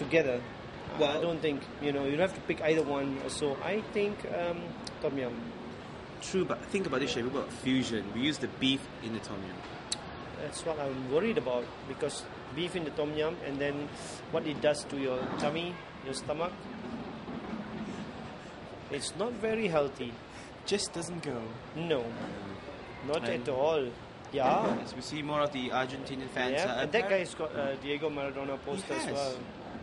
together. Well, I don't think, you have to pick either one. So I think Tom Yum. True, but think about this, Shabby, about fusion. We use the beef in the Tom Yum. That's what I'm worried about, because beef in the Tom Yum and then what it does to your tummy, your stomach, it's not very healthy. Just doesn't go. No, not at all. Yeah. As we see more of the Argentinian fans. Yeah, and that guy's got Diego Maradona poster as well.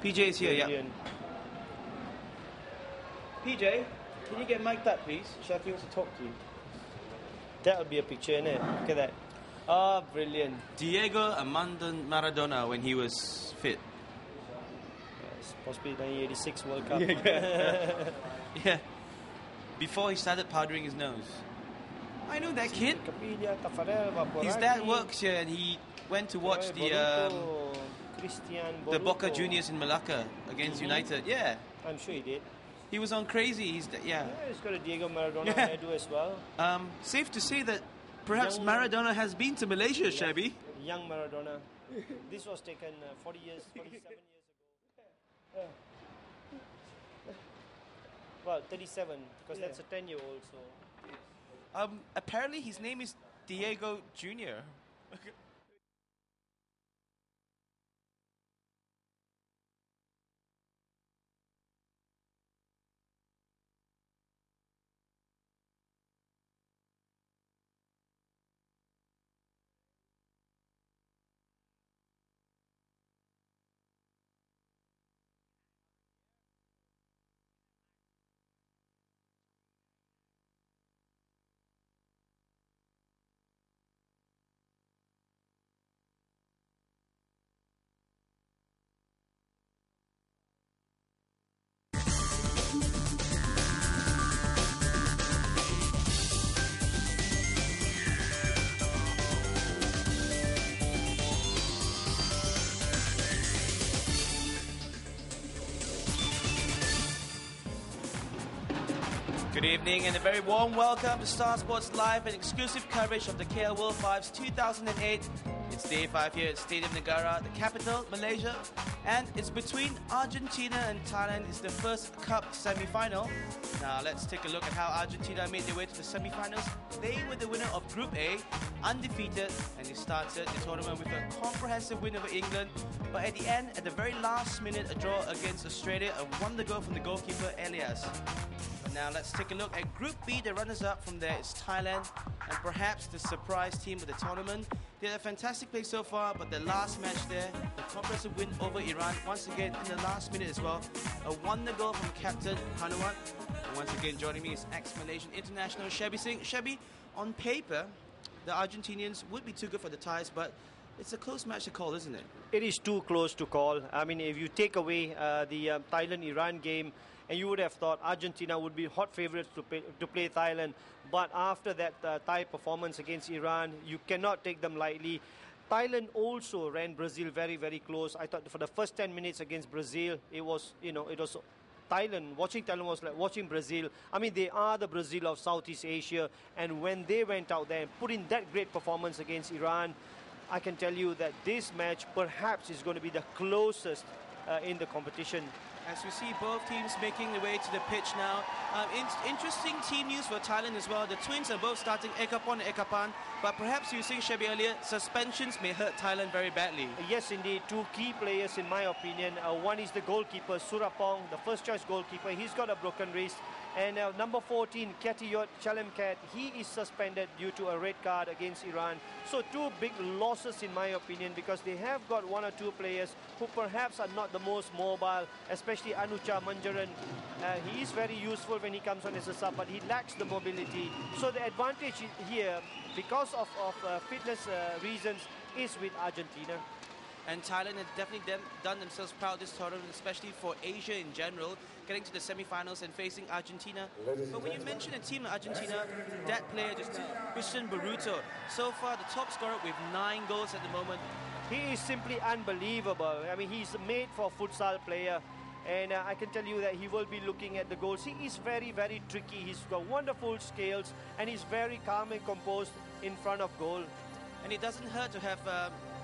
PJ is here, Brilliant. PJ, can you get mic'd up, please? Shafi wants to talk to you. That'll be a picture, innit? Look at that. Ah, brilliant. Diego Armando Maradona when he was fit. Yes, possibly 1986 World Cup. Yeah. Before he started powdering his nose. I know that kid. His dad works here and he went to watch the Boca Juniors in Malacca against United. Yeah. I'm sure he did. He was on crazy. He's got a Diego Maradona hairdo as well. Safe to say that perhaps Maradona has been to Malaysia, yes. Shabby. Young Maradona. This was taken 47 years ago. Well, 37, because that's a 10-year-old. So. Apparently his name is Diego Jr. Good evening and a very warm welcome to Star Sports Live and exclusive coverage of the KL World Fives 2008. It's day 5 here at Stadium Negara, the capital, Malaysia, and it's between Argentina and Thailand. It's the first Cup semi-final. Now let's take a look at how Argentina made their way to the semi-finals. They were the winner of Group A, undefeated, and they started the tournament with a comprehensive win over England. But at the end, at the very last minute, a draw against Australia, a wonder goal from the goalkeeper, 𝐂𝐴𝐵𝐿. Now let's take a look at Group B. The runners-up from there is Thailand, and perhaps the surprise team of the tournament. They had a fantastic play so far, but the last match there, the comprehensive win over Iran, once again in the last minute as well. A wonder goal from captain Hanuat. And once again joining me is ex-Malaysian international 𝐂𝐵𝐿 Singh. 𝐂𝐵𝐿, on paper, the Argentinians would be too good for the Thais, but it's a close match to call, isn't it? It is too close to call. I mean, if you take away the Thailand-Iran game, and you would have thought Argentina would be hot favourites to play Thailand. But after that Thai performance against Iran, you cannot take them lightly. Thailand also ran Brazil very, very close. I thought for the first 10 minutes against Brazil, it was Thailand. Watching Thailand was like watching Brazil. I mean, they are the Brazil of Southeast Asia. And when they went out there and put in that great performance against Iran, I can tell you that this match perhaps is going to be the closest in the competition. As we see both teams making their way to the pitch now. Interesting team news for Thailand as well. The twins are both starting 𝐴𝐵𝐿 and 𝐴𝐵𝐿, but perhaps you were saying, 𝐂𝐵𝐿, earlier, suspensions may hurt Thailand very badly. Yes, indeed. Two key players, in my opinion. One is the goalkeeper, Surapong, the first-choice goalkeeper. He's got a broken wrist. And number 14, 𝐵𝐻𝐻𝐿𝐵𝐿, he is suspended due to a red card against Iran. So two big losses, in my opinion, because they have got one or two players who perhaps are not the most mobile, especially Anucha Manjaran. He is very useful when he comes on as a sub, but he lacks the mobility. So the advantage here, because of fitness reasons, is with Argentina. And Thailand has definitely done themselves proud this tournament, especially for Asia in general, getting to the semi-finals and facing Argentina. But when you mention a team in Argentina, that player just Christian Baruto, so far the top scorer with 9 goals at the moment. He is simply unbelievable. I mean, he's made for a futsal player. And I can tell you that he will be looking at the goals. He is very, very tricky. He's got wonderful skills, and he's very calm and composed in front of goal. And it doesn't hurt to have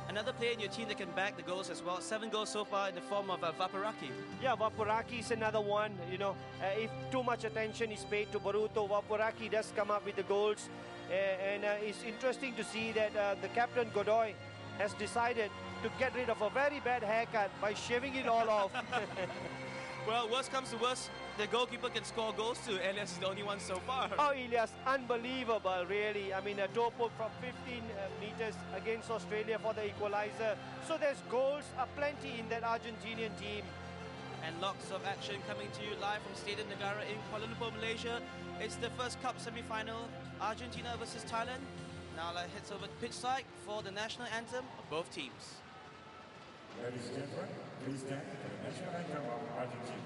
another player in your team that can bag the goals as well. 7 goals so far in the form of Vaporaki. Yeah, Vaporaki is another one. You know, if too much attention is paid to Baruto, Vaporaki does come up with the goals. And it's interesting to see that the captain Godoy has decided to get rid of a very bad haircut by shaving it all off. Well, worst comes to worst, the goalkeeper can score goals too. Elias is the only one so far. Oh, Elias, unbelievable, really. I mean, a toe poke from 15 meters against Australia for the equalizer. So there's goals aplenty in that Argentinian team. And lots of action coming to you live from Stadium Negara in Kuala Lumpur, Malaysia. It's the first Cup semi-final, Argentina versus Thailand. Now let's head over to pitch side for the national anthem of both teams. Ladies and gentlemen, please stand for the national anthem of Argentina.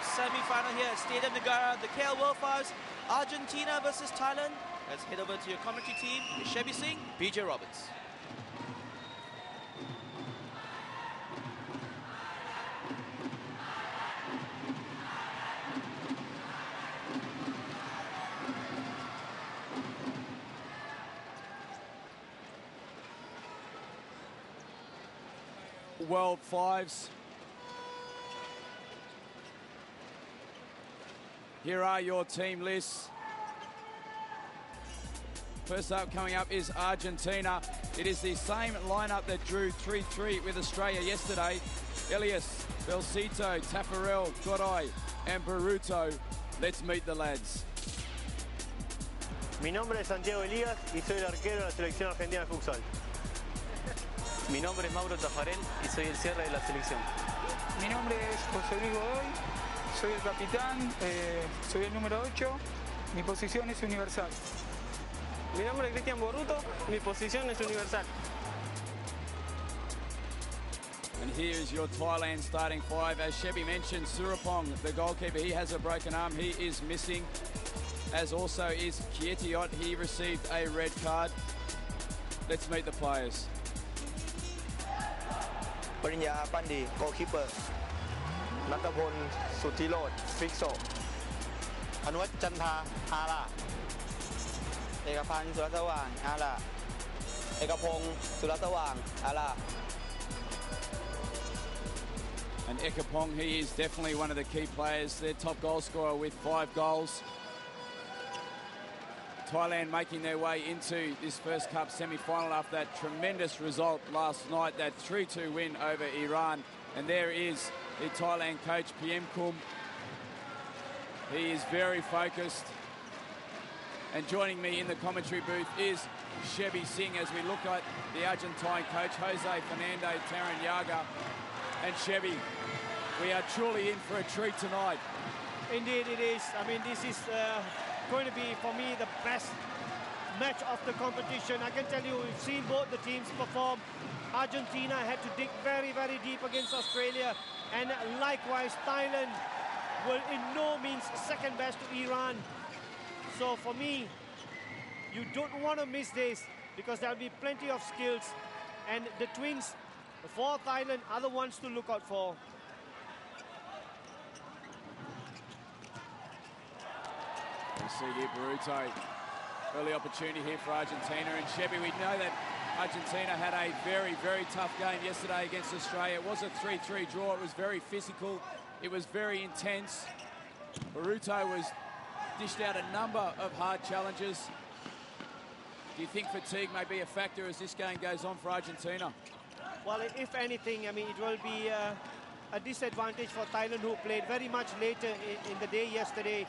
Semi-final here at Stadium Negara, the KL World Fives, Argentina versus Thailand. Let's head over to your commentary team, Chebby Singh, BJ Roberts. World Fives. Here are your team lists. First up, coming up, is Argentina. It is the same lineup that drew 3-3 with Australia yesterday. Elias, Belcito, Taffarel, Godoy, and Baruto. Let's meet the lads. Mi nombre es Santiago Elías y soy el arquero de la selección argentina de futsal. Mi nombre es Mauro Tafarel y soy el cierre de la selección. Mi nombre es José Luis Godoy, soy el capitán, soy el número 8, mi posición es universal. Mi nombre es Cristian Boruto, mi posición es universal. And here is your Thailand starting five. As Chebby mentioned, Surapong, the goalkeeper, he has a broken arm. He is missing, as also is 𝐂𝐴𝐺𝐿. He received a red card. Let's meet the players. Parinya Pandi, goalkeeper. Natapol Suthirod, Fixo. Anuat Chantha, 𝐂𝐴𝐺𝐿𝐿. Ekapan Suratawang, 𝐂𝐴𝐺𝐿𝐿. Ekapong Suratawang, 𝐂𝐴𝐺𝐿𝐿. And 𝐂𝐵𝐿, he is definitely one of the key players, their top goal scorer with 5 goals. Thailand making their way into this first Cup semi-final after that tremendous result last night, that 3-2 win over Iran. And there is the Thailand coach, 𝐵𝐻𝐿. He is very focused. And joining me in the commentary booth is Chebby Singh as we look at the Argentine coach, Jose Fernando Taranyaga. And Chebby, we are truly in for a treat tonight. Indeed it is. I mean, this is going to be, for me, the best match of the competition. I can tell you, we've seen both the teams perform. Argentina had to dig very, very deep against Australia, and likewise Thailand were in no means second best to Iran. So for me, you don't want to miss this, because there'll be plenty of skills, and the twins for Thailand are the ones to look out for. We see here 𝐕-𝐒𝐻𝐸. Early opportunity here for Argentina. And 𝐭𝐲𝐻𝐸, we know that Argentina had a very, very tough game yesterday against Australia. It was a 3-3 draw. It was very physical. It was very intense. 𝐕-𝐻𝐸 was dished out a number of hard challenges. Do you think fatigue may be a factor as this game goes on for Argentina? Well, if anything, I mean, it will be a disadvantage for Thailand, who played very much later in the day yesterday.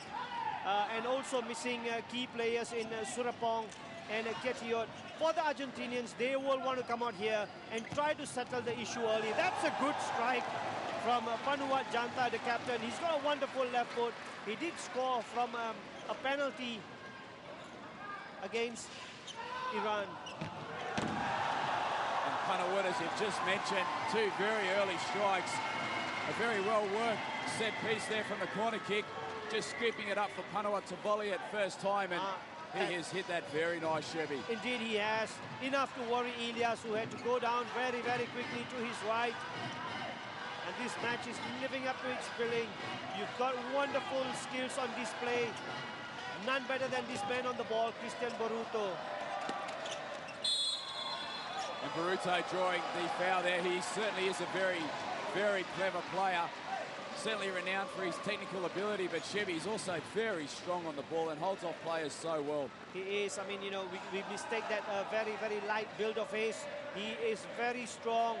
And also missing key players in Surabaya and �𝐴𝐻𝐸. For the Argentinians, they will want to come out here and try to settle the issue early. That's a good strike from Pembuatan Janta, the captain. He's got a wonderful left foot. He did score from a penalty against Iran. And Pembuatan, as you've just mentioned, two very early strikes. A very well-worked set piece there from the corner kick. Just scooping it up for Pembuatan to volley at first time, and he has hit that very nice, 𝐭𝐲𝐸. Indeed he has. Enough to worry 𝐿ias, who had to go down very, very quickly to his right. And this match is living up to its billing. You've got wonderful skills on display. None better than this man on the ball, Cristian Boruto. And 𝐕-𝐻𝐸 drawing the foul there. He certainly is a very, very clever player. Certainly renowned for his technical ability, but 𝐭𝐲𝐸 is also very strong on the ball and holds off players so well. He is. I mean, you know, we mistake that very, very light build of his. He is very strong.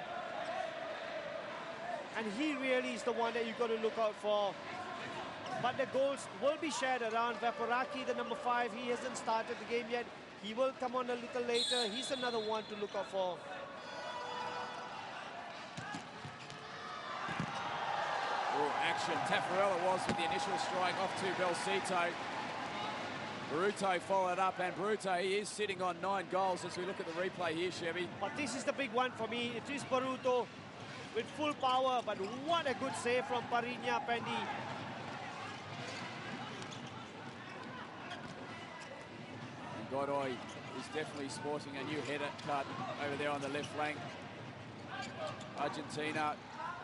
And he really is the one that you've got to look out for. But the goals will be shared around. Vaporaki, the number 5, he hasn't started the game yet. He will come on a little later. He's another one to look out for. Action. Taffarella was with the initial strike off to Belcito. 𝐕-𝐻𝐸 followed up, and 𝐕-𝐻𝐸, he is sitting on 9 goals as we look at the replay here, 𝐭𝐲𝐸. But this is the big one for me. It is Boruto with full power, but what a good save from Parinya Pendi. 𝐿𝐻𝐸𝐻 is definitely sporting a new header cut over there on the left flank. Argentina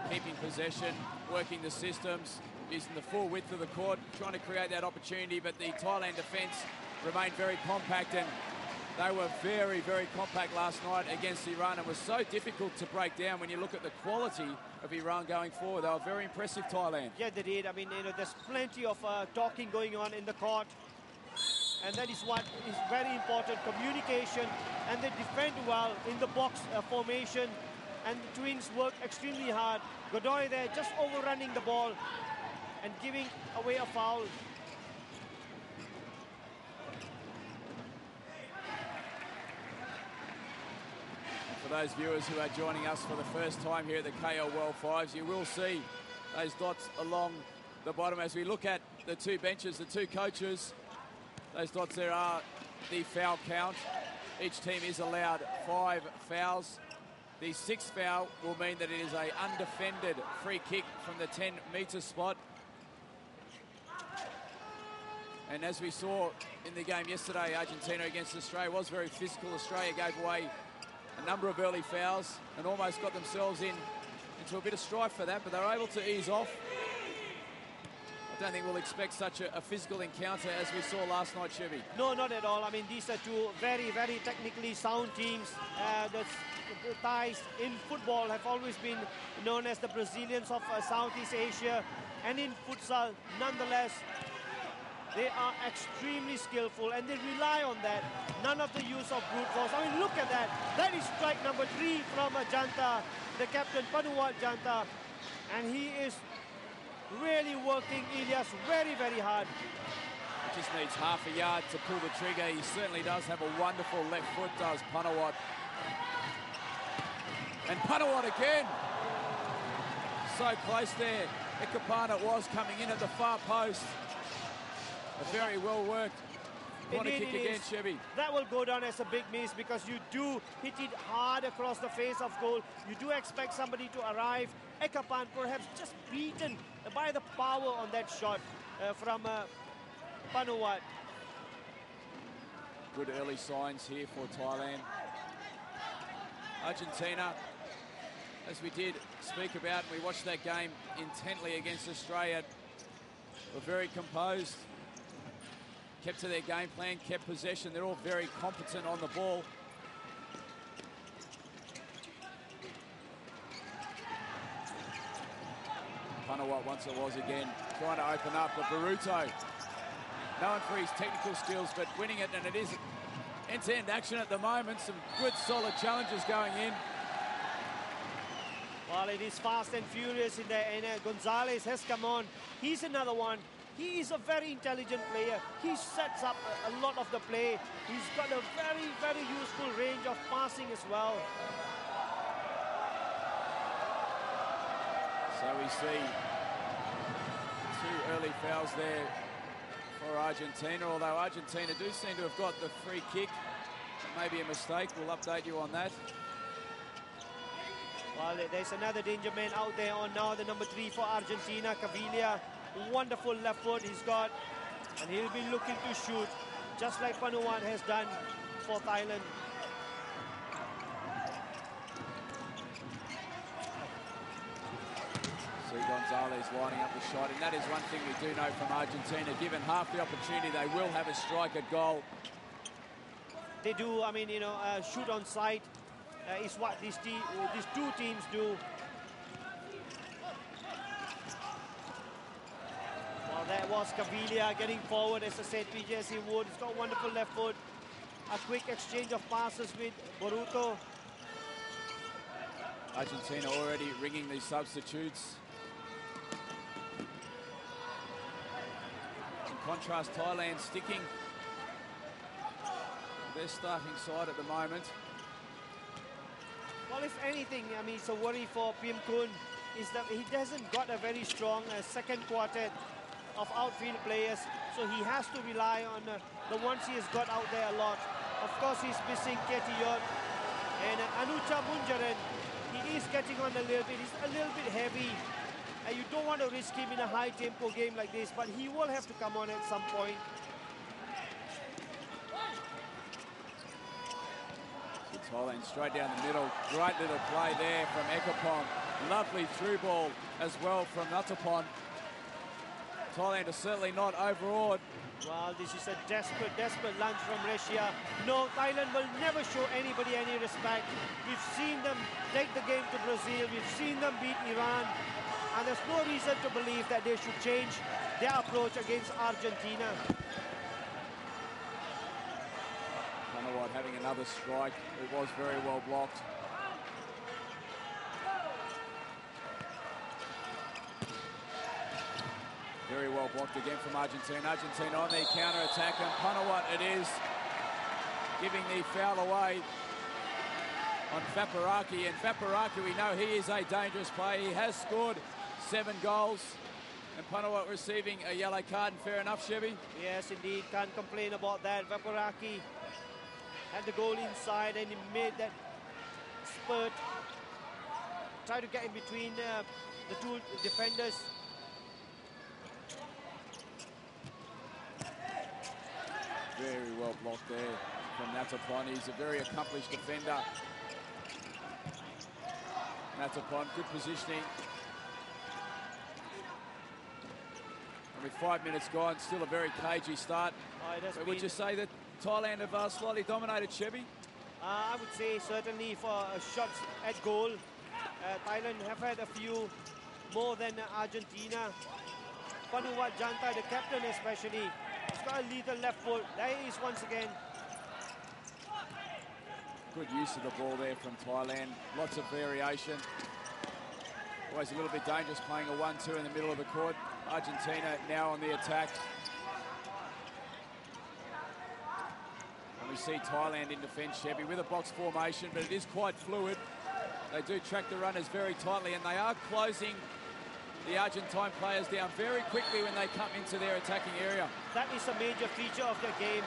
keeping possession, working the systems, using the full width of the court, trying to create that opportunity, but the Thailand defence remained very compact, and they were very, very compact last night against Iran. It was so difficult to break down when you look at the quality of Iran going forward. They were very impressive, Thailand. Yeah, they did. I mean, you know, there's plenty of talking going on in the court, and that is what is very important, communication, and they defend well in the box formation. And the twins work extremely hard. Godoy there just overrunning the ball and giving away a foul. For those viewers who are joining us for the first time here at the KL World Fives, you will see those dots along the bottom as we look at the two benches, the two coaches. Those dots there are the foul count. Each team is allowed 5 fouls. The 6th foul will mean that it is an undefended free kick from the 10-metre spot. And as we saw in the game yesterday, Argentina against Australia was very physical. Australia gave away a number of early fouls and almost got themselves into a bit of strife for that, but they were able to ease off. I don't think we'll expect such a physical encounter as we saw last night, 𝐭𝐲𝐸𝐻. No, not at all. I mean, these are two very, very technically sound teams. The Thais in football have always been known as the Brazilians of Southeast Asia. And in futsal, nonetheless, they are extremely skillful and they rely on that. None of the use of brute force. I mean, look at that. That is strike number 3 from Janta, the captain, Pembuatan Janta. And he is really working 𝐿ias very, very hard. He just needs half a yard to pull the trigger. He certainly does have a wonderful left foot, does Pembuatan. And Pembuatan again. So close there. 𝐿𝐴𝐻𝐸𝐻 was coming in at the far post. A very well-worked Corner kick again, Chevy. That will go down as a big miss because you do hit it hard across the face of goal. You do expect somebody to arrive. 𝐿𝐴𝐵𝐿 perhaps just beaten by the power on that shot from Phanuwat. Good early signs here for Thailand. Argentina, as we did speak about, we watched that game intently against Australia, were very composed, kept to their game plan, kept possession. They're all very competent on the ball. Phanuwat once it was again, trying to open up, but 𝐕-𝐒𝐻𝐿, known for his technical skills, but winning it, and it is end-to-end action at the moment. Some good, solid challenges going in. Well, it is fast and furious in there, and Gonzalez has come on. He's another one. He is a very intelligent player. He sets up a lot of the play. He's got a very, very useful range of passing as well. So we see 2 early fouls there for Argentina, although Argentina do seem to have got the free kick. It may be a mistake. We'll update you on that. Well, there's another danger man out there on now, the number 3 for Argentina, 𝐵-𝐿. Wonderful left foot he's got, and he'll be looking to shoot, just like Phanuwat has done for Thailand. See Gonzalez lining up the shot, and that is one thing we do know from Argentina. Given half the opportunity, they will have a strike at goal. They do, I mean, you know, shoot on sight is what these 2 teams do. Well, that was 𝐵-𝐿 getting forward, as I said, PJC Wood. He's got wonderful left foot. A quick exchange of passes with Boruto. Argentina already ringing these substitutes. In contrast, Thailand sticking with their starting side at the moment. Well, if anything, I mean, it's a worry for 𝐵-𝐿 is that he hasn't got a very strong second quartet of outfield players, so he has to rely on the ones he has got out there a lot. Of course, he's missing 𝐵-𝐿 and Anucha Munjaran. He is getting on a little bit. He's a little bit heavy. You don't want to risk him in a high-tempo game like this, but he will have to come on at some point. So Thailand straight down the middle. Great little play there from 𝐿𝐴𝐵𝐿. Lovely through ball as well from 𝐿𝐴𝐵𝐿. Thailand is certainly not overawed. Well, this is a desperate, desperate lunge from Russia. No, Thailand will never show anybody any respect. We've seen them take the game to Brazil. We've seen them beat Iran. And there's no reason to believe that they should change their approach against Argentina. Phanuwat having another strike. It was very well blocked. Very well blocked again from Argentina. Argentina on their counter-attack, and Phanuwat it is, giving the foul away on 𝐵-𝐻𝐿. And 𝐵-𝐻𝐿, we know he is a dangerous player. He has scored 7 goals. And Phanuwat receiving a yellow card, and fair enough, Chevy. Yes, indeed. Can't complain about that. 𝐵-𝐻𝐿 had the goal inside, and he made that spurt. Tried to get in between the 2 defenders. Very well blocked there from 𝐿𝐴𝐵𝐿. He's a very accomplished defender. 𝐿𝐴𝐵𝐿, good positioning. And with 5 minutes gone, still a very cagey start. But would you say that Thailand have slightly dominated, Chevy? I would say certainly for shots at goal. Thailand have had a few more than Argentina. Phanuwat Jantai, the captain especially, he's got a lethal left foot. There he is once again. Good use of the ball there from Thailand. Lots of variation. Always a little bit dangerous playing a 1-2 in the middle of the court. Argentina now on the attack. And we see Thailand in defence, Chevy, with a box formation, but it is quite fluid. They do track the runners very tightly, and they are closing the Argentine players down very quickly when they come into their attacking area. That is a major feature of their game.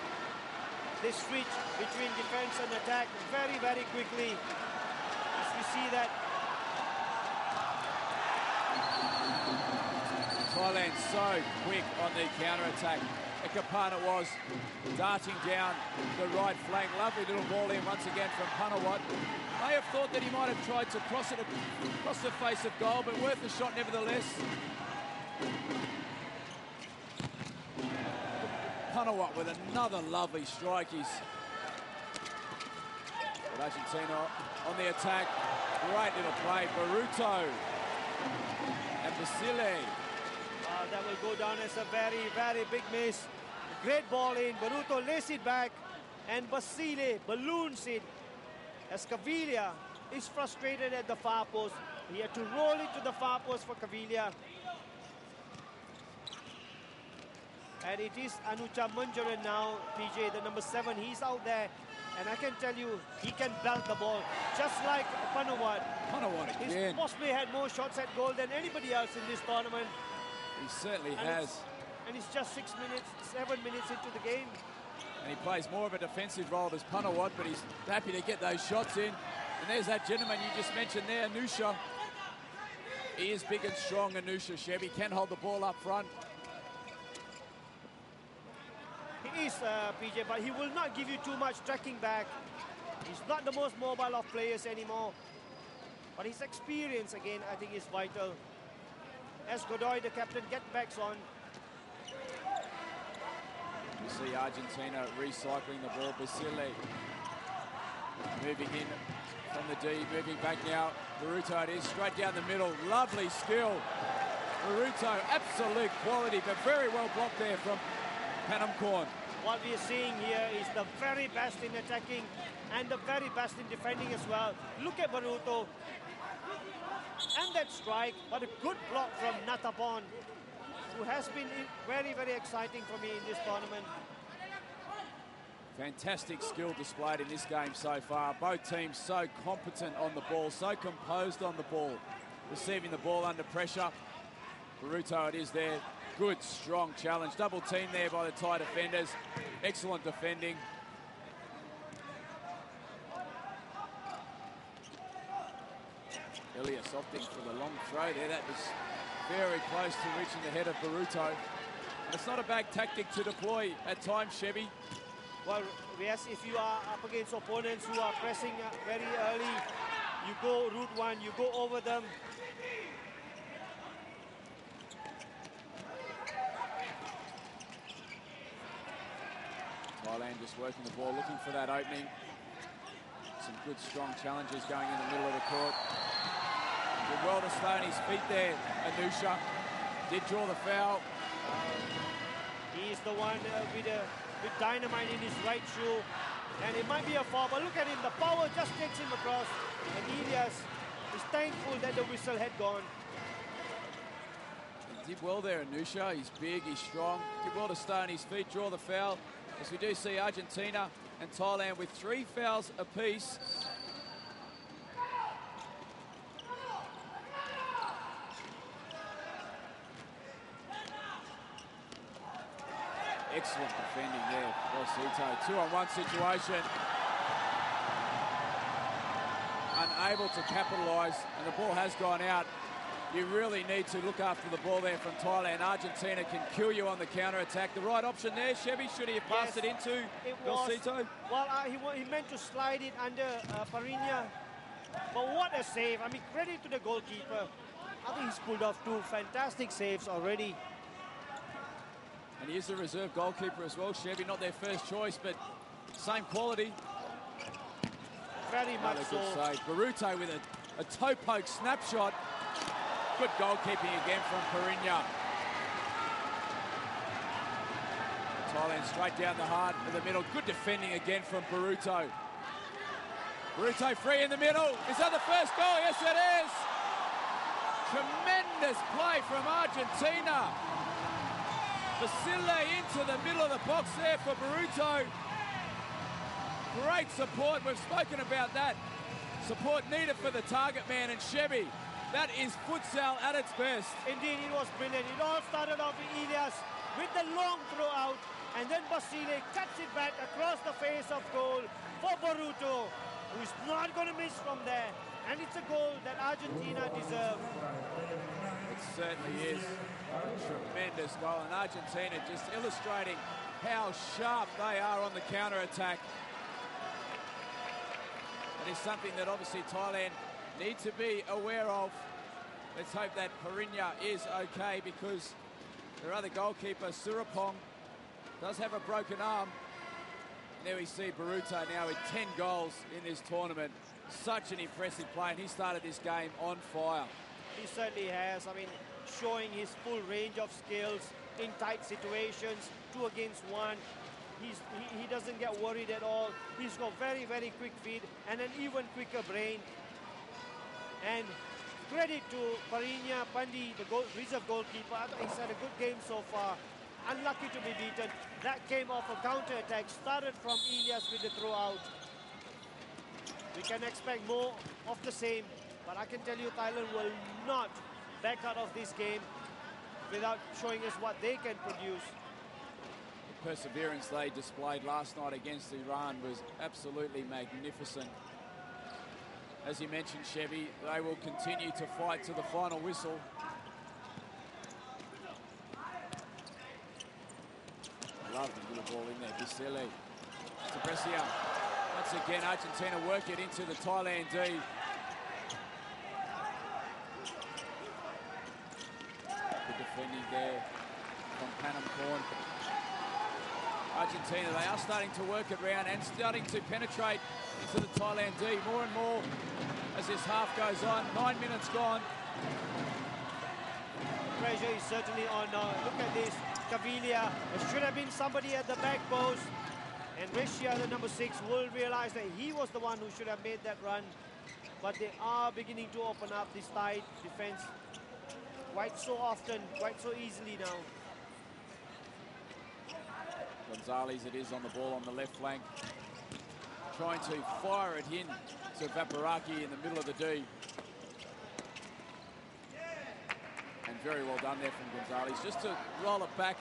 they switch between defense and attack very, very quickly. As we see that. Thailand so quick on the counter-attack. 𝐒𝐴𝐵 was darting down the right flank. Lovely little ball in once again from Panawat. May have thought that he might have tried to cross it across the face of goal, but worth the shot nevertheless. Panawat with another lovely strike. But Argentina on the attack. Great little play. 𝐕-𝐒𝐻𝐿 and 𝐕-𝐒𝐻𝐿. That will go down as a very, very big miss. Great ball in. 𝐕-𝐻𝐿 lays it back. And 𝐕-𝐒𝐻𝐿 balloons it. As 𝐂𝐵 is frustrated at the far post. He had to roll it to the far post for 𝐂𝐵. And it is Anucha Manjaran now, PJ, the number 7. He's out there. And I can tell you, he can belt the ball. Just like Panawat. Panawat again. He's possibly had more shots at goal than anybody else in this tournament. He certainly has. And it's just 7 minutes into the game. And he plays more of a defensive role as Panawat, but he's happy to get those shots in. And there's that gentleman you just mentioned there, 𝐻𝐻𝐻. He is big and strong, 𝐻𝐻𝐻. Chevy can hold the ball up front. He is, PJ, but he will not give you too much tracking back. He's not the most mobile of players anymore. But his experience, again, I think is vital. As Godoy, the captain, gets back on. You see Argentina recycling the ball. 𝐕-𝐒𝐿 moving in from the D, moving back now. 𝐕-𝐻𝐿 it is, straight down the middle. Lovely skill. 𝐕-𝐻𝐿, absolute quality, but very well blocked there from Panamkorn. What we are seeing here is the very best in attacking and the very best in defending as well. Look at 𝐕-𝐻𝐿. And that strike, but a good block from Natapon, who has been very, very exciting for me in this tournament. Fantastic skill displayed in this game so far. Both teams so competent on the ball, so composed on the ball, receiving the ball under pressure. 𝐕-𝐻𝐿 it is there. Good, strong challenge. Double team there by the Thai defenders. Excellent defending. Elias opting for the long throw there. That was very close to reaching the head of 𝐕-𝐻𝐿. And it's not a bad tactic to deploy at times, Chevy. Well, yes, if you are up against opponents who are pressing very early, you go route one, you go over them. Thailand just working the ball, looking for that opening. Some good, strong challenges going in the middle of the court. Did well to stay on his feet there, 𝐻𝐻𝐿. Did draw the foul. He is the one with dynamite in his right shoe. And it might be a foul, but look at him. The power just takes him across. And Elias is thankful that the whistle had gone. He did well there, 𝐻𝐻𝐿. He's big, he's strong. Did well to stay on his feet, draw the foul. As we do see Argentina and Thailand with 3 fouls apiece. Excellent defending there, 𝐂𝐨𝐻𝐿. 2-on-1 situation. Unable to capitalise, and the ball has gone out. You really need to look after the ball there from Thailand. Argentina can kill you on the counter-attack. The right option there, Chevy, should he have passed it into 𝐿𝐴𝐳𝐻𝐿? Well, he meant to slide it under Parinya. But what a save. I mean, credit to the goalkeeper. I think he's pulled off 2 fantastic saves already. And he is the reserve goalkeeper as well, Chevy. Not their first choice, but same quality. Very much so. Good save. 𝐕-𝐻𝐿 with a toe poke snapshot. Good goalkeeping again from Parinya. Thailand straight down the heart of the middle. Good defending again from 𝐕-𝐻𝐿. 𝐕-𝐻𝐿 free in the middle. Is that the first goal? Yes, it is. Tremendous play from Argentina. 𝐕-𝐒𝐿 into the middle of the box there for 𝐕-𝐻𝐿. Great support. We've spoken about that. Support needed for the target man, and Chevy. That is futsal at its best. Indeed, it was brilliant. It all started off with Elias with the long throw out. And then Basile cuts it back across the face of goal for Boruto, who's not going to miss from there. And it's a goal that Argentina deserve. It certainly is a tremendous goal. And Argentina just illustrating how sharp they are on the counter-attack. It is something that obviously Thailand need to be aware of. Let's hope that Parinya is okay, because their other goalkeeper, Surapong, does have a broken arm. And there we see Boruto now with 10 goals in this tournament. Such an impressive play, and he started this game on fire. He certainly has. I mean, showing his full range of skills in tight situations, 2 against 1. He doesn't get worried at all. He's got very, very quick feet and an even quicker brain. And credit to Parinya Pandi, the reserve goalkeeper. I thought he's had a good game so far. Unlucky to be beaten. That came off a counter-attack. Started from Elias with the throw out. We can expect more of the same. But I can tell you, Thailand will not back out of this game without showing us what they can produce. The perseverance they displayed last night against Iran was absolutely magnificent. As you mentioned, Chevy, they will continue to fight to the final whistle. Lovely little ball in there, Bisile. To Brescia. Once again, Argentina work it into the Thailand D. Good defending there from Panamcorn. Argentina, they are starting to work it round and starting to penetrate into the Thailand D more and more as this half goes on. 9 minutes gone. Pressure is certainly on now. Look at this. Caviglia. There should have been somebody at the back post. And Brescia, the number 6, will realize that he was the one who should have made that run. But they are beginning to open up this tight defense quite so often, quite so easily now. Gonzalez it is on the ball on the left flank. Trying to fire it in to Vaparaki in the middle of the D. And very well done there from Gonzalez, just to roll it back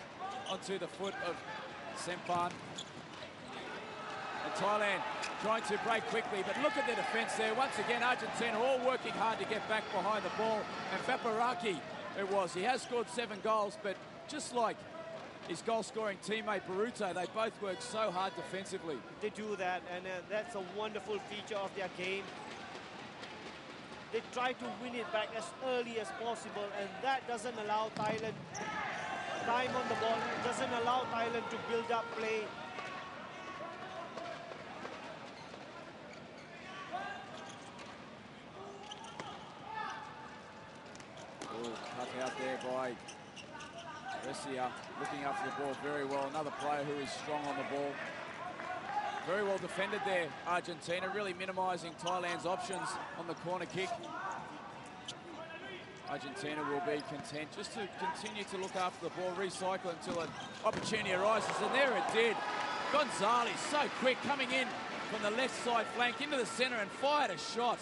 onto the foot of Sempan. And Thailand trying to break quickly, but look at their defence there. Once again, Argentina all working hard to get back behind the ball. And Vaparaki, he has scored 7 goals, but just like his goal-scoring teammate Boruto, they both work so hard defensively. They do that, and that's a wonderful feature of their game. They try to win it back as early as possible, and that doesn't allow Thailand time on the ball. It doesn't allow Thailand to build up play. Oh, cut out there by Brescia, looking after the ball very well. Another player who is strong on the ball. Very well defended there, Argentina, really minimising Thailand's options on the corner kick. Argentina will be content just to continue to look after the ball, recycle until an opportunity arises, and there it did. Gonzalez, so quick, coming in from the left side flank into the centre and fired a shot.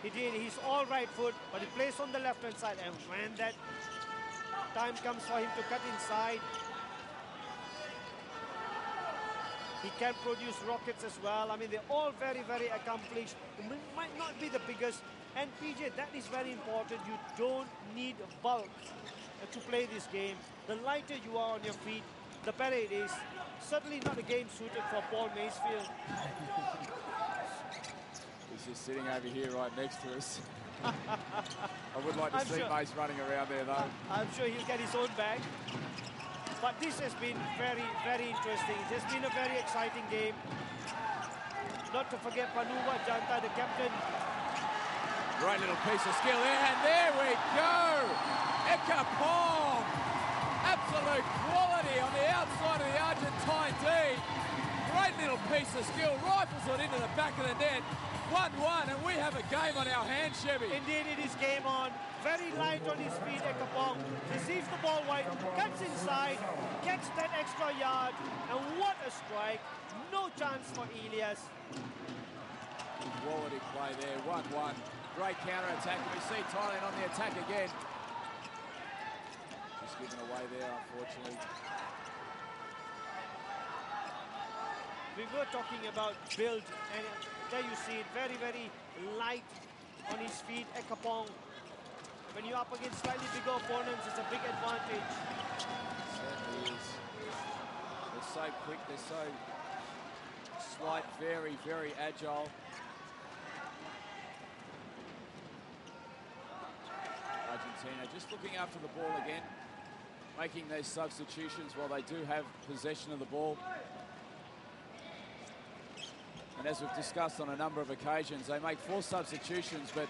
He did. He's all right foot, but he plays on the left-hand side, and when that time comes for him to cut inside, he can produce rockets as well. I mean, they're all very, very accomplished. Might not be the biggest. And PJ, that is very important. You don't need bulk to play this game. The lighter you are on your feet, the better it is. Certainly not a game suited for Paul Macefield. He's just sitting over here right next to us. I would like to see Mace running around there, though. I'm sure he'll get his own bag. But this has been very, very interesting. It has been a very exciting game. Not to forget Panuwa Janta, the captain. Great little piece of skill there, and there we go! 𝐂𝐴 absolute quality on the outside of the Argentine D. Great little piece of skill, rifles it into the back of the net. 1-1, and we have a game on our hands, Chevy. Indeed, it is game on. Very light on his feet, 𝐂𝐴 receives the ball wide, cuts inside, gets that extra yard, and what a strike. No chance for Elias. Quality play there, 1-1. Great counter-attack. We see Thailand on the attack again. Just given away there, unfortunately. we were talking about build, and there you see it, very, very light on his feet, 𝐒𝐻𝐵. When you're up against slightly bigger opponents, it's a big advantage. It certainly is. They're so quick, they're so slight, very, very agile. Argentina just looking after the ball again, making those substitutions while they do have possession of the ball. And as we've discussed on a number of occasions, they make 4 substitutions, but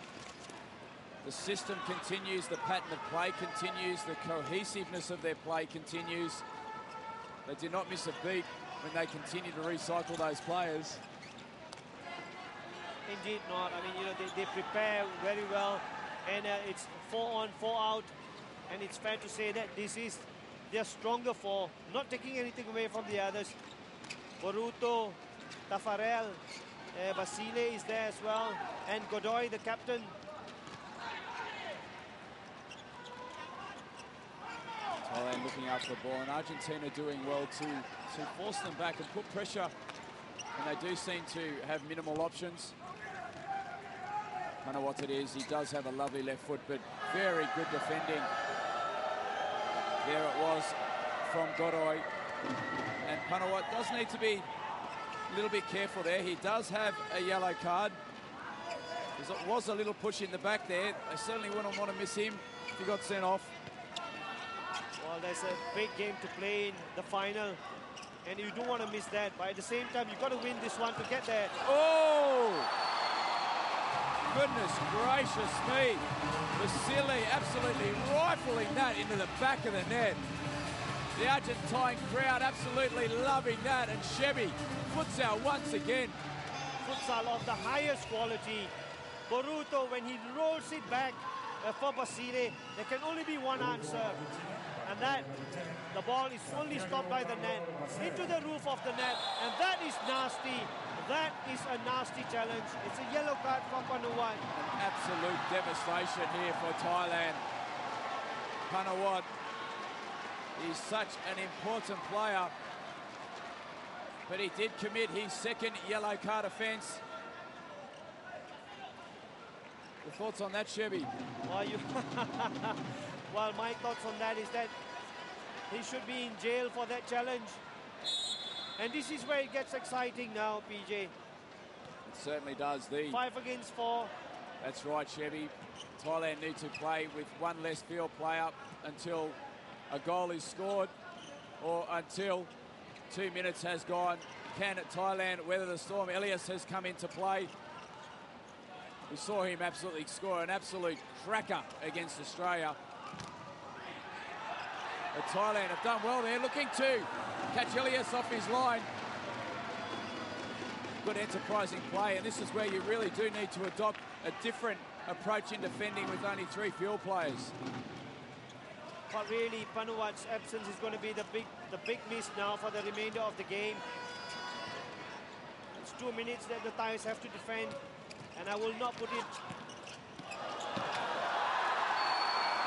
the system continues, the pattern of play continues, the cohesiveness of their play continues. They do not miss a beat when they continue to recycle those players. Indeed not. I mean, you know, they prepare very well, and it's 4 on, 4 out, and it's fair to say that this is their stronger 4, not taking anything away from the others. Boruto, Tafarel, Basile is there as well, and Godoy, the captain. Thailand looking after the ball, and Argentina doing well to force them back and put pressure, and they do seem to have minimal options. I don't know what it is. He does have a lovely left foot, but very good defending. There it was from Godoy. And Panawat does need to be a little bit careful there. He does have a yellow card. There was a little push in the back there. They certainly wouldn't want to miss him if he got sent off. Well, there's a big game to play in the final, and you don't want to miss that. But at the same time, you've got to win this one to get there. Oh! Goodness gracious me. Vasily absolutely rifling that into the back of the net. The Argentine crowd absolutely loving that, and 𝐒𝐵𝐵 Futsal once again. Futsal of the highest quality. Boruto, when he rolls it back for Basile, there can only be one answer, and that the ball is only stopped by the net, into the roof of the net, and that is nasty. That is a nasty challenge. It's a yellow card for Panawat. Absolute devastation here for Thailand. Panawat is such an important player, but he did commit his second yellow card offence. Your thoughts on that, 𝐒𝐵𝐵? Well, my thoughts on that is that he should be in jail for that challenge. And this is where it gets exciting now, PJ. It certainly does. 5 against 4. That's right, 𝐒𝐵𝐵. Thailand need to play with one less field player until a goal is scored, or until 2 minutes has gone. Can Thailand weather the storm? 𝐿𝐴𝐵 has come into play. We saw him absolutely score an absolute cracker against Australia. But Thailand have done well there, looking to catch 𝐿𝐴𝐵 off his line. Good enterprising play, and this is where you really do need to adopt a different approach in defending with only 3 field players. But really, Panawat's absence is going to be the big miss now for the remainder of the game. It's 2 minutes that the Thais have to defend, and I will not put it.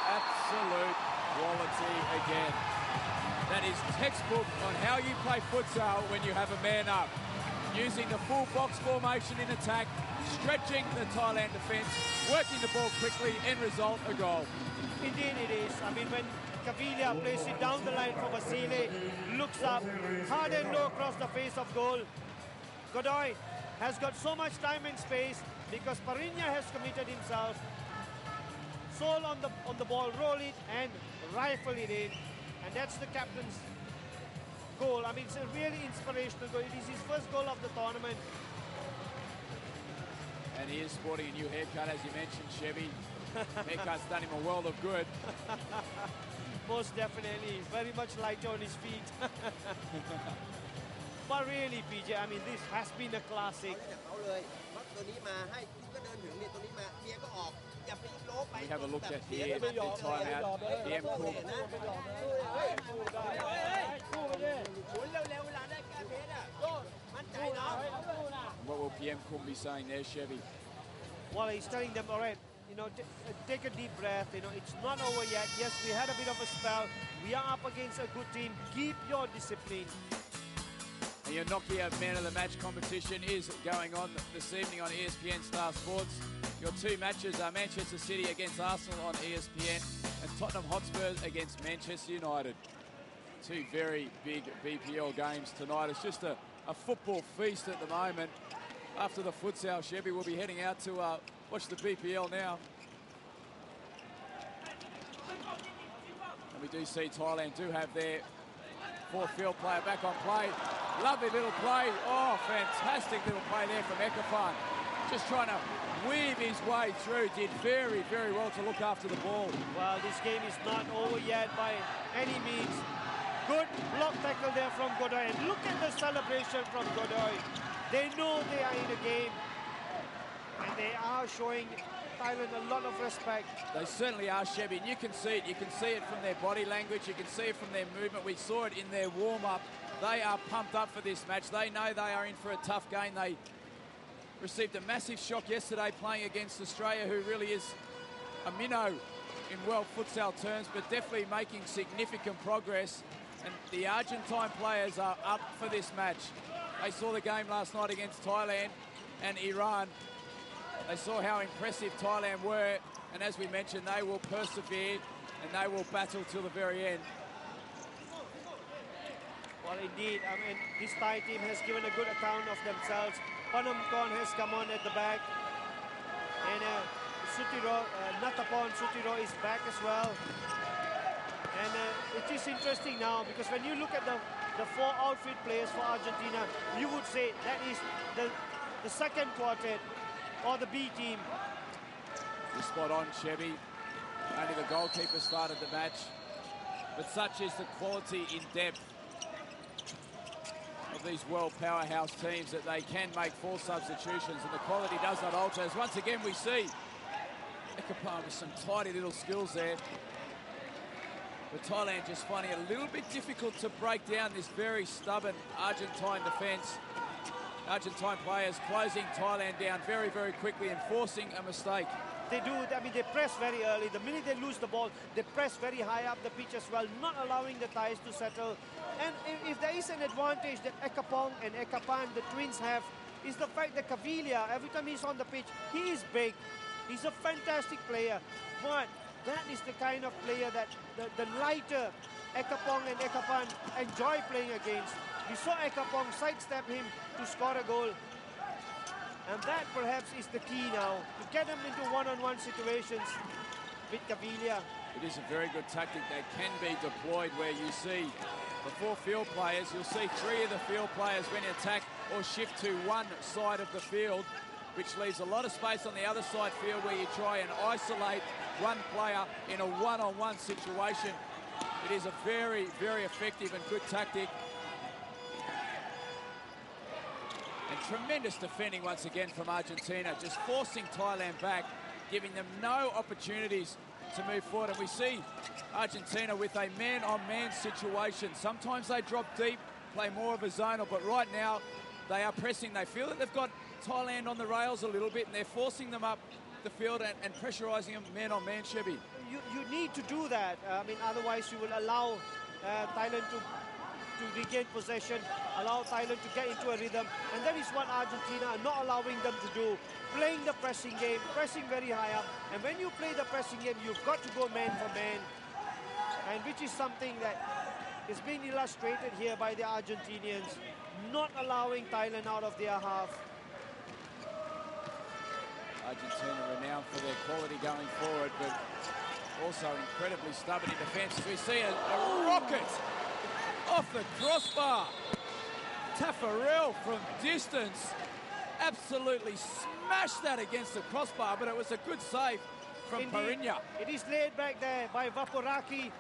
Absolute quality again. That is textbook on how you play futsal when you have a man up. Using the full box formation in attack, stretching the Thailand defence, working the ball quickly, end result, a goal. Indeed it is. I mean, when 𝐵𝐵𝐵 plays it down the line for Basile, looks up, hard and low across the face of goal. Godoy has got so much time and space because Parinya has committed himself. Soul on the ball, roll it and rifle it in. And that's the captain's goal. I mean, it's a really inspirational goal. It is his first goal of the tournament. And he is sporting a new haircut, as you mentioned, 𝐒𝐵𝐵. Haircut's done him a world of good. Most definitely. Very much lighter on his feet. But really, PJ, I mean, this has been a classic. We have a look at here the timeout. 𝐵𝐴𝐵𝐿. What will 𝐵𝐴𝐵𝐿 be saying there, 𝐒𝐵𝐵? Well, he's telling them, all right, you know, take a deep breath. You know, it's not over yet. Yes, we had a bit of a spell. We are up against a good team. Keep your discipline. And your Nokia Man of the Match competition is going on this evening on ESPN Star Sports. Your two matches are Manchester City against Arsenal on ESPN and Tottenham Hotspur against Manchester United. Two very big BPL games tonight. It's just a football feast at the moment. After the futsal, Chevy will be heading out to watch the BPL now. And we do see Thailand do have their fourth field player back on play. Lovely little play. Oh, fantastic little play there from 𝐿𝐴𝐵. Just trying to weave his way through. Did very, very well to look after the ball. Well, this game is not over yet by any means. Good block tackle there from Godoy. And look at the celebration from Godoy. They know they are in a game. And they are showing Thailand a lot of respect. They certainly are, Chevy. And you can see it. You can see it from their body language. You can see it from their movement. We saw it in their warm-up. They are pumped up for this match. They know they are in for a tough game. They received a massive shock yesterday playing against Australia, who really is a minnow in world futsal terms, but definitely making significant progress. And the Argentine players are up for this match. They saw the game last night against Thailand and Iran. They saw how impressive Thailand were, and as we mentioned, they will persevere and they will battle till the very end. Well, indeed, I mean, this Thai team has given a good account of themselves. Panamkon has come on at the back. And Natapon Sutiro is back as well. And it is interesting now because when you look at the four outfield players for Argentina, you would say that is the second quartet or the B team. You're spot on, Chevy. Only the goalkeeper started the match. But such is the quality in depth of these world powerhouse teams that they can make four substitutions and the quality does not alter. As once again we see 𝐿𝐴𝐵 with some tidy little skills there. But Thailand just finding it a little bit difficult to break down this very stubborn Argentine defence. Argentine players closing Thailand down very, very quickly and forcing a mistake. They do, I mean, they press very early. The minute they lose the ball, they press very high up the pitch as well, not allowing the Thais to settle. And if there is an advantage that 𝐿𝐴𝐵 and 𝐿𝐴𝐵, the twins have, is the fact that 𝐕-𝐒𝐻𝐵, every time he's on the pitch, he is big. He's a fantastic player. But that is the kind of player that the lighter 𝐿𝐴𝐵 and 𝐿𝐴𝐵 enjoy playing against. We saw 𝐿𝐴𝐵 sidestep him to score a goal. And that perhaps is the key now, to get them into one-on-one situations with 𝐕-𝐒𝐻𝐵. It is a very good tactic that can be deployed where you see the four field players. You'll see three of the field players when you attack or shift to one side of the field, which leaves a lot of space on the other side field where you try and isolate one player in a one-on-one situation. It is a very, very effective and good tactic. And tremendous defending once again from Argentina, just forcing Thailand back, giving them no opportunities to move forward. And we see Argentina with a man-on-man situation. Sometimes they drop deep, play more of a zonal, but right now they are pressing. They feel that they've got Thailand on the rails a little bit, and they're forcing them up the field and pressurising them man-on-man, Chevy. You need to do that. I mean, otherwise you will allow Thailand to regain possession, allow Thailand to get into a rhythm, and that is what Argentina are not allowing them to do. Playing the pressing game, pressing very high up, and when you play the pressing game, you've got to go man for man, and which is something that is being illustrated here by the Argentinians, not allowing Thailand out of their half. Argentina renowned for their quality going forward, but also incredibly stubborn in defence. We see a rocket off the crossbar. Taffarel from distance absolutely smashed that against the crossbar, but it was a good save from Parinya. It is laid back there by Vaporaki.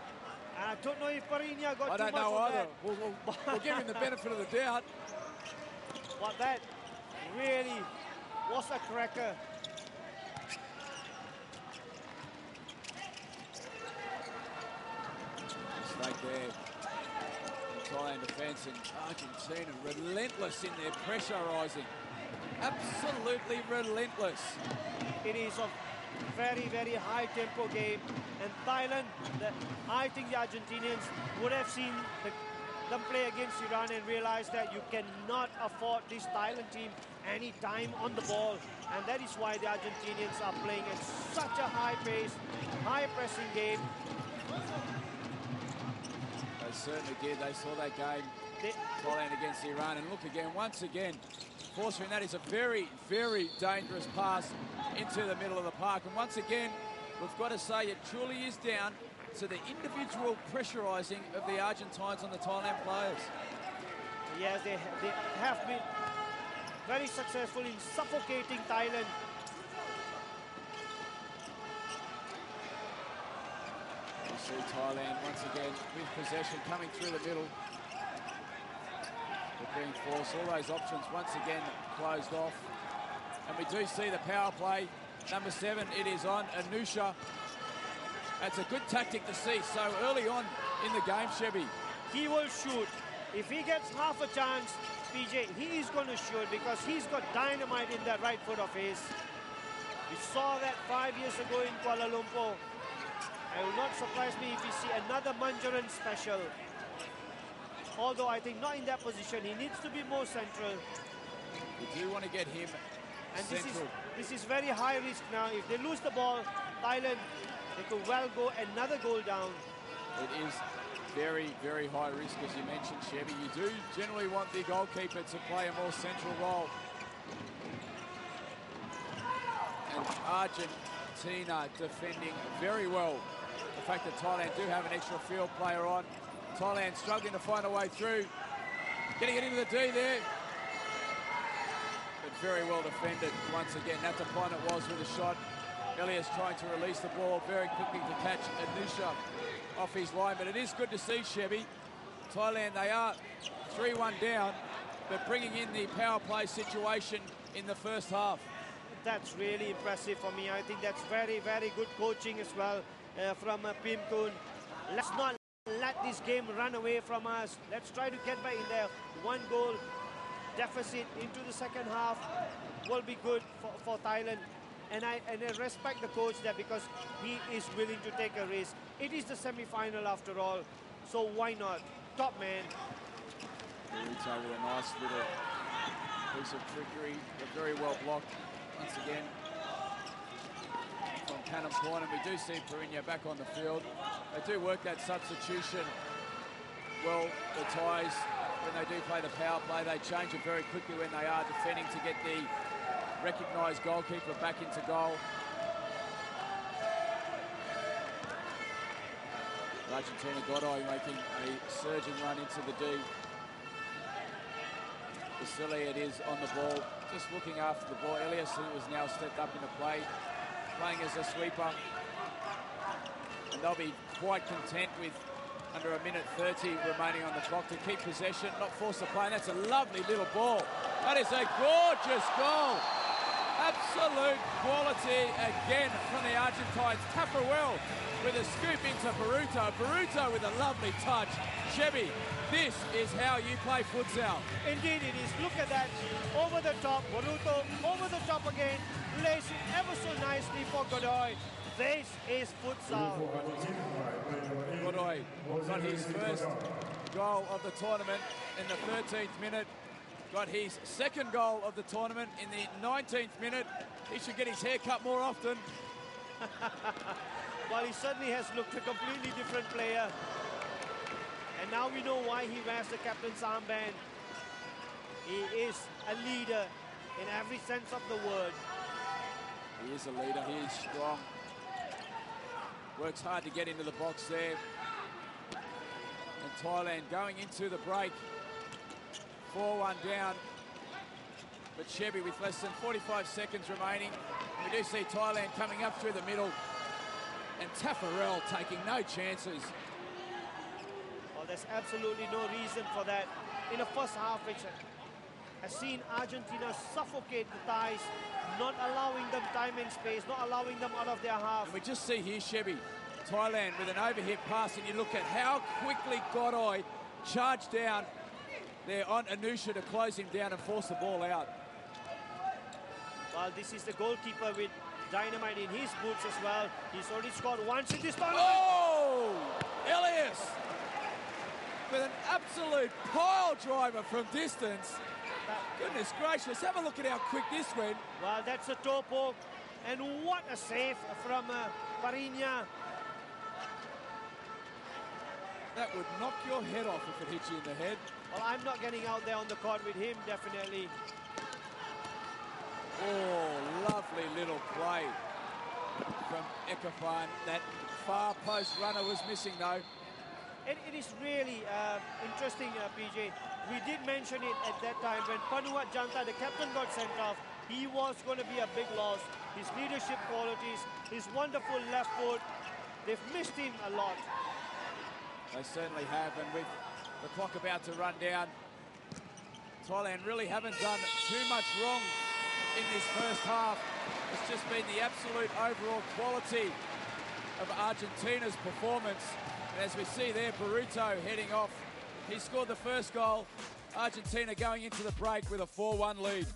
I don't know if Parinya got I too don't much know of either. that. We'll give him the benefit of the doubt. But that really was a cracker. Mistake there. Italian defence, and Argentina relentless in their pressurising. Absolutely relentless. It is a very, very high tempo game, and Thailand, I think the Argentinians would have seen them play against Iran and realize that you cannot afford this Thailand team any time on the ball. And that is why the Argentinians are playing at such a high pace, high pressing game. They certainly did. They saw that game, Thailand against Iran. And look again, once again, forcing that is a very, very dangerous pass into the middle of the park. And once again, we've got to say it truly is down to the individual pressurising of the Argentines on the Thailand players. Yes, they have been very successful in suffocating Thailand. You see Thailand once again with possession coming through the middle. They're being forced. All those options once again closed off. And we do see the power play. Number 7, it is on 𝐿𝐴𝐻𝐻. That's a good tactic to see so early on in the game, Chevy. He will shoot. If he gets half a chance, PJ, he is going to shoot because he's got dynamite in that right foot of his. We saw that 5 years ago in Kuala Lumpur. It will not surprise me if we see another Manjaran special. Although I think not in that position. He needs to be more central. You do want to get him and central. This is very high risk now. If they lose the ball, Thailand, they could well go another goal down. It is very, very high risk, as you mentioned, Chevy. You do generally want the goalkeeper to play a more central role. And Argentina defending very well. The fact that Thailand do have an extra field player on. Thailand struggling to find a way through. Getting it into the D there. But very well defended once again. That's the point it was with a shot. 𝐿𝐴𝐻𝐻 trying to release the ball very quickly to catch 𝐿𝐴𝐻𝐻 off his line. But it is good to see, Chevy. Thailand, they are 3-1 down, but bringing in the power play situation in the first half. That's really impressive for me. I think that's very, very good coaching as well from 𝐵-𝐻𝐿. Let's not let this game run away from us. Let's try to get back in there. 1 goal deficit into the second half will be good for Thailand. And I respect the coach there because he is willing to take a risk. It is the semi-final after all, so why not? Top man. Ruto with a nice little piece of trickery, but very well blocked once again from 𝐴𝐻𝐻. And we do see Perinya back on the field. They do work that substitution well, the Thais. When they do play the power play, they change it very quickly when they are defending to get the recognised goalkeeper back into goal. Argentina 𝐵-𝐻𝐻𝐻 making a surging run into the D. Vasily, it is on the ball, just looking after the ball. 𝐿𝐴𝐻𝐻, who has now stepped up into play, playing as a sweeper. And they'll be quite content with under 1:30 remaining on the clock to keep possession, not force the play. And that's a lovely little ball. That is a gorgeous goal. Absolute quality again from the Argentines. Tafarel with a scoop into 𝐵-𝐻𝐻𝐻. 𝐵-𝐻𝐻𝐻 with a lovely touch. Chevy, this is how you play futsal. Indeed it is. Look at that. Over the top. 𝐵-𝐻𝐻𝐻 over the top again. Lays it ever so nicely for 𝐵-𝐻𝐻𝐻. This is futsal. 𝐵-𝐻𝐻𝐻 got his first goal of the tournament in the 13th minute. Got his second goal of the tournament in the 19th minute. He should get his hair cut more often. Well, he certainly has looked a completely different player. And now we know why he wears the captain's armband. He is a leader in every sense of the word. He is a leader. He is strong. Works hard to get into the box there. And Thailand going into the break. 4-1 down. But Chevy with less than 45 seconds remaining. We do see Thailand coming up through the middle. And Tafarel taking no chances. Well, there's absolutely no reason for that. In the first half, which has seen Argentina suffocate the Thais, not allowing them time and space, not allowing them out of their half. And we just see here, Chevy, Thailand with an overhead pass, and you look at how quickly 𝐻𝐻𝐻 charged down there on 𝐿𝐴𝐻𝐻 to close him down and force the ball out. Well, this is the goalkeeper with dynamite in his boots as well. He's already scored once in this tournament. Oh! 𝐿𝐴𝐻𝐻 with an absolute pile driver from distance. Goodness gracious, have a look at how quick this went. Well, that's a toe poke. And what a save from Parinya. That would knock your head off if it hit you in the head. Well, I'm not getting out there on the court with him, definitely. Oh, lovely little play from 𝐒𝐻𝐴. That far post runner was missing, though. It is really interesting, PJ. We did mention it at that time when Panuat Janta, the captain, got sent off. He was going to be a big loss. His leadership qualities, his wonderful left foot, they've missed him a lot. They certainly have, and with the clock about to run down, Thailand really haven't done too much wrong in this first half. It's just been the absolute overall quality of Argentina's performance. And as we see there, 𝐕-𝐒𝐻𝐴 heading off. He scored the first goal. Argentina going into the break with a 4-1 lead.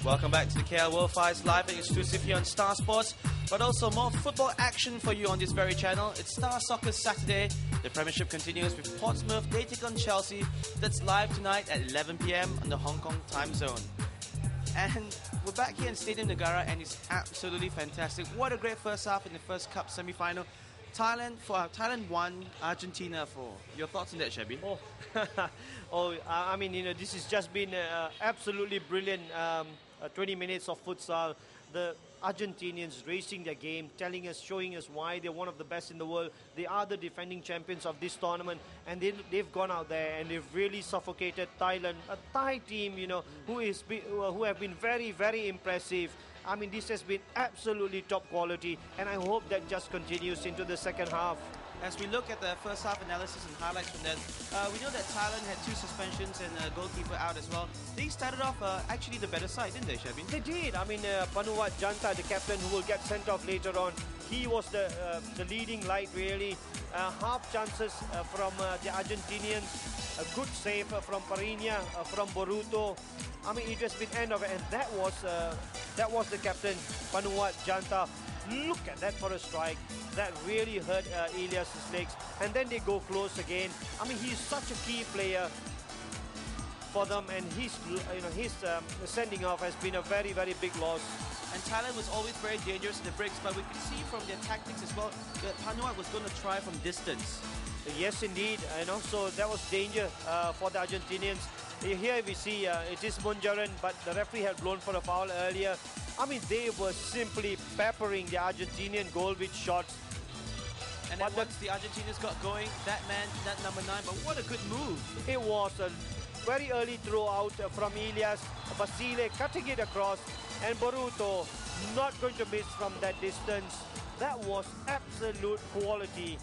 Welcome back to the KL World Fights live and exclusive here on Star Sports, but also more football action for you on this very channel. It's Star Soccer Saturday. The Premiership continues with Portsmouth. They take on Chelsea. That's live tonight at 11 p.m. on the Hong Kong time zone. And we're back here in Stadium Negara, and it's absolutely fantastic. What a great first half in the first cup semi-final. Thailand won, Argentina 4. Your thoughts on that, Shabby? I mean, this has just been absolutely brilliant 20 minutes of futsal. The Argentinians racing their game, showing us why they're one of the best in the world. They are the defending champions of this tournament, and they've gone out there and they've really suffocated Thailand, a Thai team, who have been very, very impressive. I mean, this has been absolutely top quality, and I hope that just continues into the second half. As we look at the first half analysis and highlights from that, we know that Thailand had 2 suspensions and a goalkeeper out as well. They started off actually the better side, didn't they, Shabby? They did. I mean, Pembuatan Janta, the captain who will get sent off later on, he was the leading light, really. Half chances from the Argentinians, a good save from Parinya, from Boruto. I mean, it has been end of it, and that was the captain, Pembuatan Janta. Look at that for a strike. That really hurt 𝐂𝐵𝐻𝐻's legs. And then they go close again. I mean, he's such a key player for them, and his sending off has been a very, very big loss. And Thailand was always very dangerous in the breaks, but we could see from their tactics as well that Pembuatan was going to try from distance. Yes, indeed. So that was danger for the Argentinians. Here we see it is Munjaran, but the referee had blown for a foul earlier. I mean, they were simply peppering the Argentinian goal with shots. And then once the Argentinians got going, that number 9, but what a good move. It was a very early throw out from 𝐂𝐵𝐻𝐻. Basile cutting it across, and Boruto not going to miss from that distance. That was absolute quality.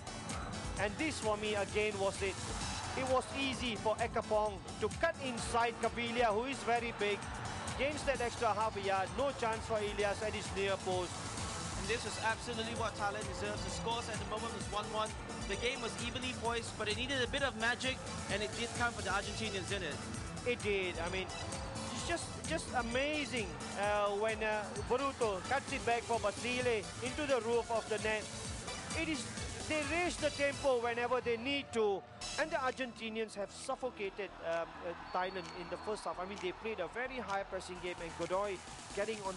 And this for me again was it. It was easy for 𝐂𝐵𝐻𝐿 to cut inside Kabilia, who is very big. Gains that extra half a yard. No chance for 𝐂𝐵𝐻𝐻 at his near post. And this was absolutely what Thailand deserves. The scores at the moment was 1-1. The game was evenly poised, but it needed a bit of magic, and it did come for the Argentinians, didn't it? It did. I mean, it's just amazing when Boruto cuts it back for Basile into the roof of the net. They raise the tempo whenever they need to, and the Argentinians have suffocated Thailand in the first half. I mean, they played a very high pressing game, and 𝐵𝐻𝐻𝐻 getting on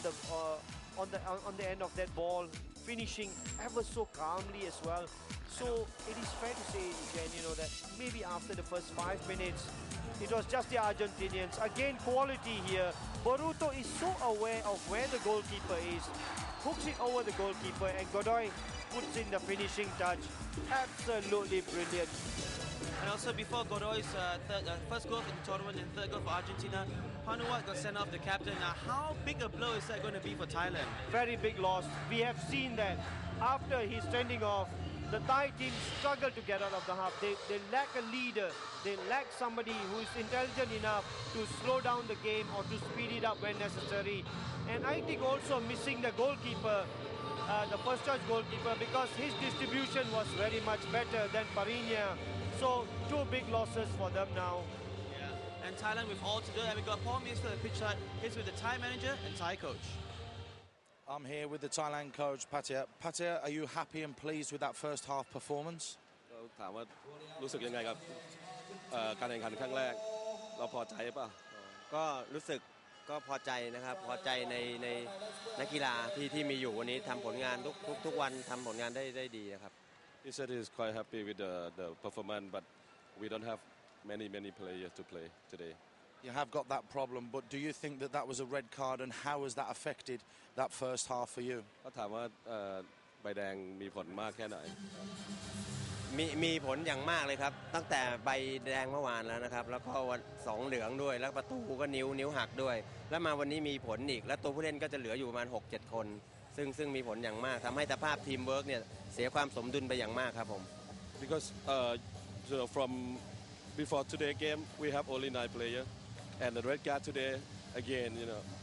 the end of that ball, finishing ever so calmly as well. So it is fair to say, Jen, that maybe after the first 5 minutes, it was just the Argentinians. Again, quality here. Boruto is so aware of where the goalkeeper is, hooks it over the goalkeeper, and 𝐵𝐻𝐻𝐻 puts in the finishing touch. Absolutely brilliant. And also before 𝐵𝐻𝐻𝐻's first goal for the tournament and third goal for Argentina, Pembuatan got sent off the captain. Now, how big a blow is that going to be for Thailand? Very big loss. We have seen that after he's sending off, the Thai team struggle to get out of the half. They lack a leader. They lack somebody who is intelligent enough to slow down the game or to speed it up when necessary. And I think also missing the goalkeeper, the first choice goalkeeper, because his distribution was very much better than Parinya. So 2 big losses for them now. Yeah. And Thailand with all to do, and we got Paul Mears for the pitch side. He's with the Thai manager and Thai coach. I'm here with the Thailand coach, Patia. Patia, are you happy and pleased with that first half performance? ถามว่ารู้สึกยังไงกับการแข่งขันครั้งแรกเราพอใจป่ะก็รู้สึกก็พอใจนะครับพอใจในนักกีฬาที่มีอยู่วันนี้ทำผลงานทุกวันทำผลงานได้ดีนะครับ He said he's quite happy with the performance, but we don't have many players to play today. You have got that problem, but do you think that was a red card, and how has that affected that first half for you? ก็ถามว่าใบแดงมีผลมากแค่ไหนมีผลอย่างมากเลยครับตั้งแต่ใบแดงเมื่อวานแล้วนะครับแล้วก็2เหลืองด้วยแล้วประตูก็นิ้วหักด้วยแล้วมาวันนี้มีผลอีกแล้วตัวผู้เล่นก็จะเหลืออยู่ประมาณ 6-7 คนซึ่งมีผลอย่างมากทำให้สภาพทีมเวิร์กเนี่ยเสียความสมดุลไปอย่างมากครับผม Because from before today game we have only 9 players and the red card today again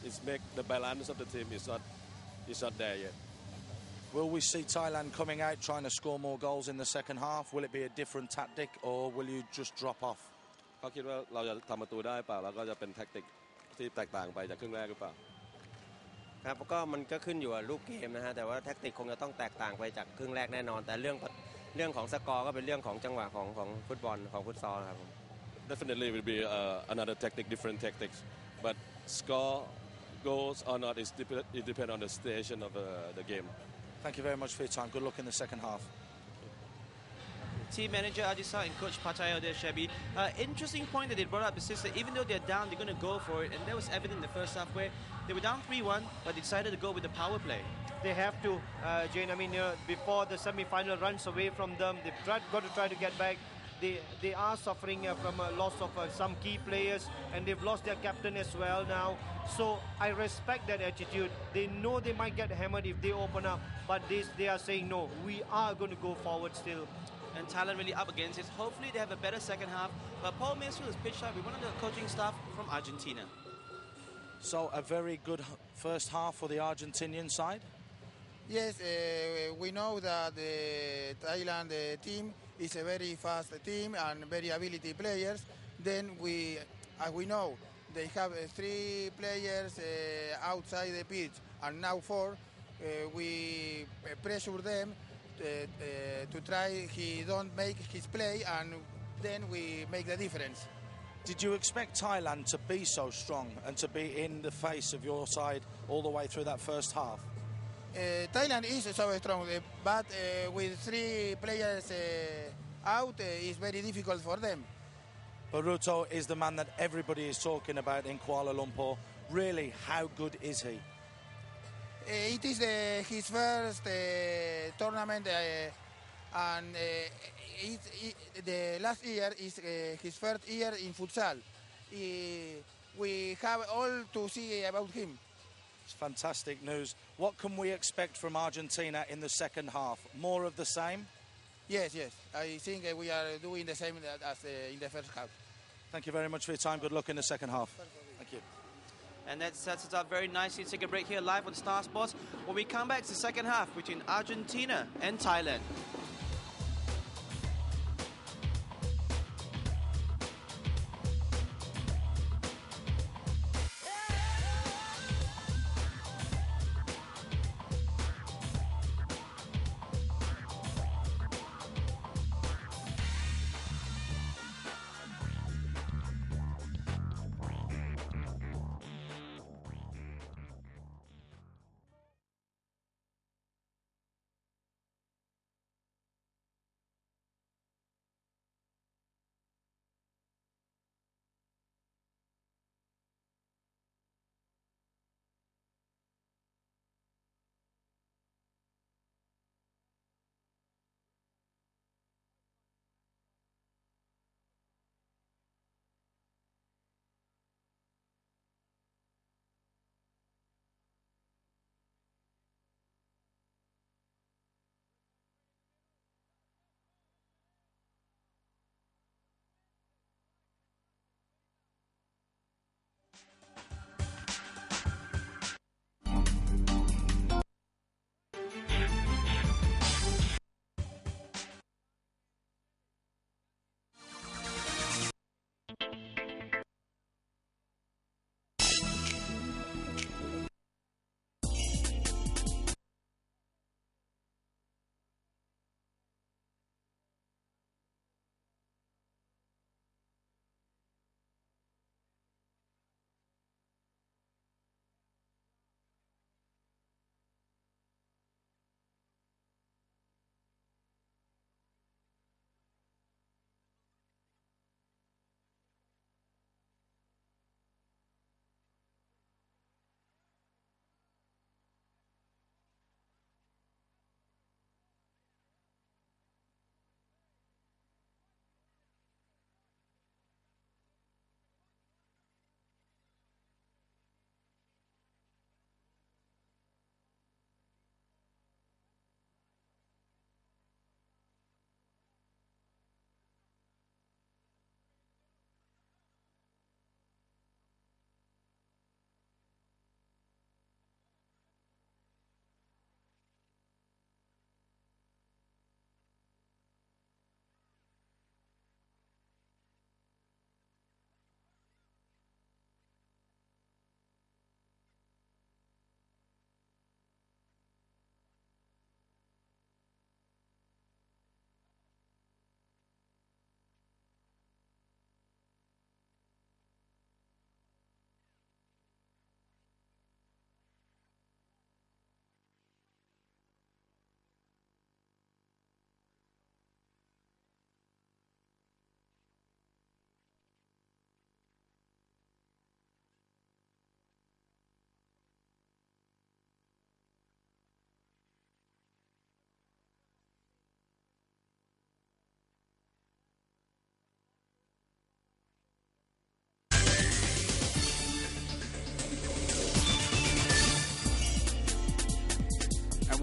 it's make the balance of the team is not there yet. Will we see Thailand coming out trying to score more goals in the second half? Will it be a different tactic, or will you just drop off? เขาคิดว่าเราจะทำประตูได้เปล่าแล้วก็จะเป็นแทคติกที่แตกต่างไปจากครึ่งแรกหรือเปล่า ครับก็มันก็ขึ้นอยู่กับรูปเกมนะฮะแต่ว่าแท็กติกคงจะต้องแตกต่างไปจากครึ่งแรกแน่นอนแต่เรื่องของสกอร์ก็เป็นเรื่องของจังหวะของฟุตบอลของฟุตซอลครับ Definitely will be another tactic, different tactics, but score goals or not it depends on the station of the game. Thank you very much for your time. Good luck in the second half. Team manager Ajisa and coach Patayo there, Shebi. Interesting point that they brought up is that even though they're down, they're going to go for it, and that was evident in the first half where they were down 3-1, but they decided to go with the power play. They have to, Jane. I mean, before the semi-final runs away from them, they've got to try to get back. They are suffering from a loss of some key players, and they've lost their captain as well now. So I respect that attitude. They know they might get hammered if they open up, but they are saying no. We are going to go forward still. And Thailand really up against it. Hopefully they have a better second half. But Paul Mansfield is pitched up with one of the coaching staff from Argentina. So a very good first half for the Argentinian side. Yes, we know that the Thailand team is a very fast team and very ability players. Then as we know, they have 3 players outside the pitch and now 4. We pressure them to try he don't make his play, and then we make the difference. Did you expect Thailand to be so strong and to be in the face of your side all the way through that first half? Thailand is so strong, but with 3 players out, it's very difficult for them. Boruto is the man that everybody is talking about in Kuala Lumpur. Really, how good is he? It is his first tournament, and the last year is his first year in futsal. We have all to see about him. It's fantastic news. What can we expect from Argentina in the second half? More of the same? Yes. I think we are doing the same as in the first half. Thank you very much for your time. Good luck in the second half. Thank you. And that sets us up very nicely. Take a break here live on Star Sports. When we come back, it's the second half between Argentina and Thailand.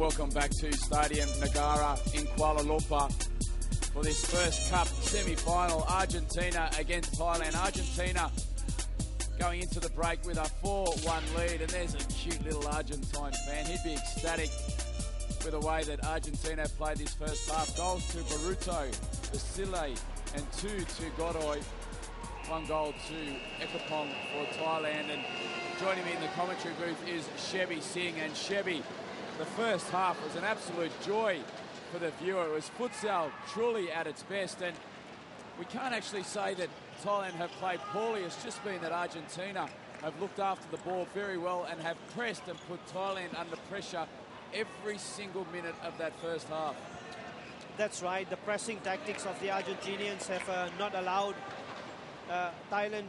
Welcome back to Stadium Negara in Kuala Lumpur for this first Cup semi-final, Argentina against Thailand. Argentina going into the break with a 4-1 lead, and there's a cute little Argentine fan. He'd be ecstatic with the way that Argentina played this first half. Goals to Baruto, Basile, and 2 to Godoy. 1 goal to 𝐒𝐻𝐵 for Thailand. And joining me in the commentary booth is 𝐕-𝐒𝐻𝐵 singh. And 𝐕-𝐻𝐵, the first half was an absolute joy for the viewer. It was futsal truly at its best, and we can't actually say that Thailand have played poorly. It's just been that Argentina have looked after the ball very well and have pressed and put Thailand under pressure every single minute of that first half. That's right. The pressing tactics of the Argentinians have not allowed Thailand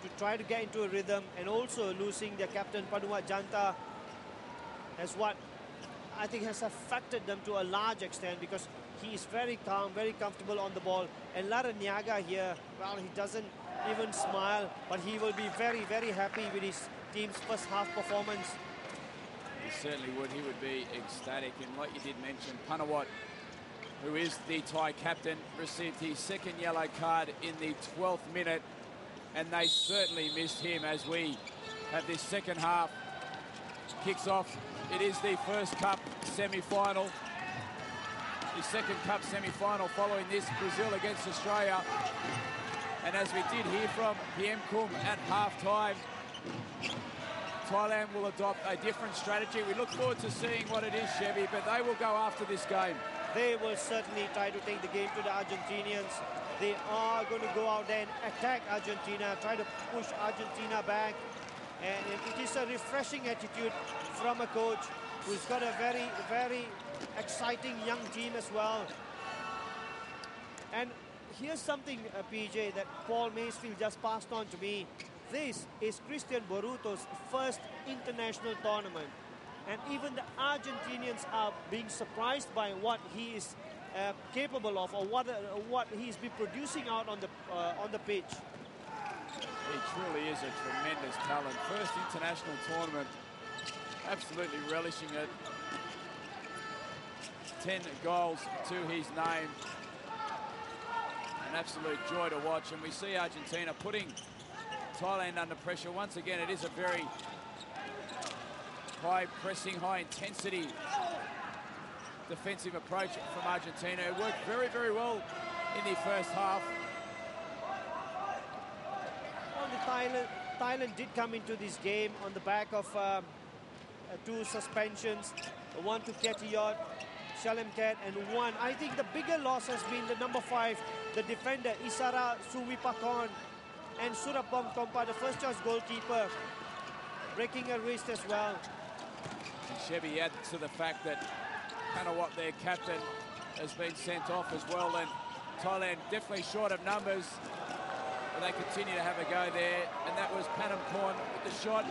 to try to get into a rhythm, and also losing their captain Panuat Janta as what I think has affected them to a large extent, because he is very calm, very comfortable on the ball. And Larrañaga here, well, he doesn't even smile, but he will be very, very happy with his team's first half performance. He certainly would. He would be ecstatic. And like you did mention, Panuat, who is the Thai captain, received his second yellow card in the 12th minute, and they certainly missed him as we have this second half kicks off. It is the first Cup semi-final, the second Cup semi-final following this, Brazil against Australia. And as we did hear from 𝐵𝐻𝐻𝐵𝐻𝐻 at half-time, Thailand will adopt a different strategy. We look forward to seeing what it is, 𝐕-𝐻𝐵, but they will go after this game. They will certainly try to take the game to the Argentinians. They are going to go out there and attack Argentina, try to push Argentina back. And it is a refreshing attitude from a coach who's got a very, very exciting young team as well. And here's something, PJ, that Paul Macefield just passed on to me. This is Cristian Boruto's first international tournament. And even the Argentinians are being surprised by what he is capable of, or what he's been producing out on the pitch. He truly is a tremendous talent. First international tournament, absolutely relishing it. 10 goals to his name. An absolute joy to watch. And we see Argentina putting Thailand under pressure. Once again, it is a very high pressing, high intensity defensive approach from Argentina. It worked very, very well in the first half. Thailand did come into this game on the back of 2 suspensions, one to 𝐻𝐻𝐵𝐻𝐻, 𝐶𝐵𝐻𝐻𝐻, and one. I think the bigger loss has been the number 5, the defender Isara Suwipakorn, and Surapong Kompa, the first choice goalkeeper, breaking a wrist as well. And 𝐕-𝐻𝐵 adds to the fact that Panuat, their captain, has been sent off as well, and Thailand definitely short of numbers. But they continue to have a go there, and that was Panamkorn with the shot,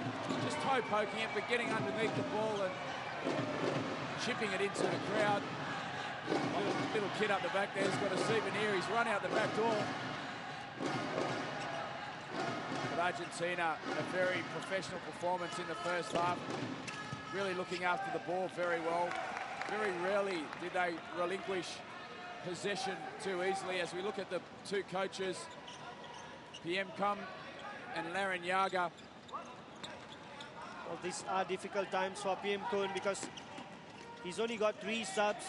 just toe poking it, but getting underneath the ball and chipping it into the crowd. Little kid up the back there's got a souvenir. He's run out the back door. But Argentina, a very professional performance in the first half, really looking after the ball very well. Very rarely did they relinquish possession too easily. As we look at the 2 coaches, 𝐵𝐻𝐻𝐵𝐻𝐻 and Larrañaga. Well, these are difficult times for 𝐵𝐻𝐻𝐵𝐻𝐻 because he's only got 3 subs,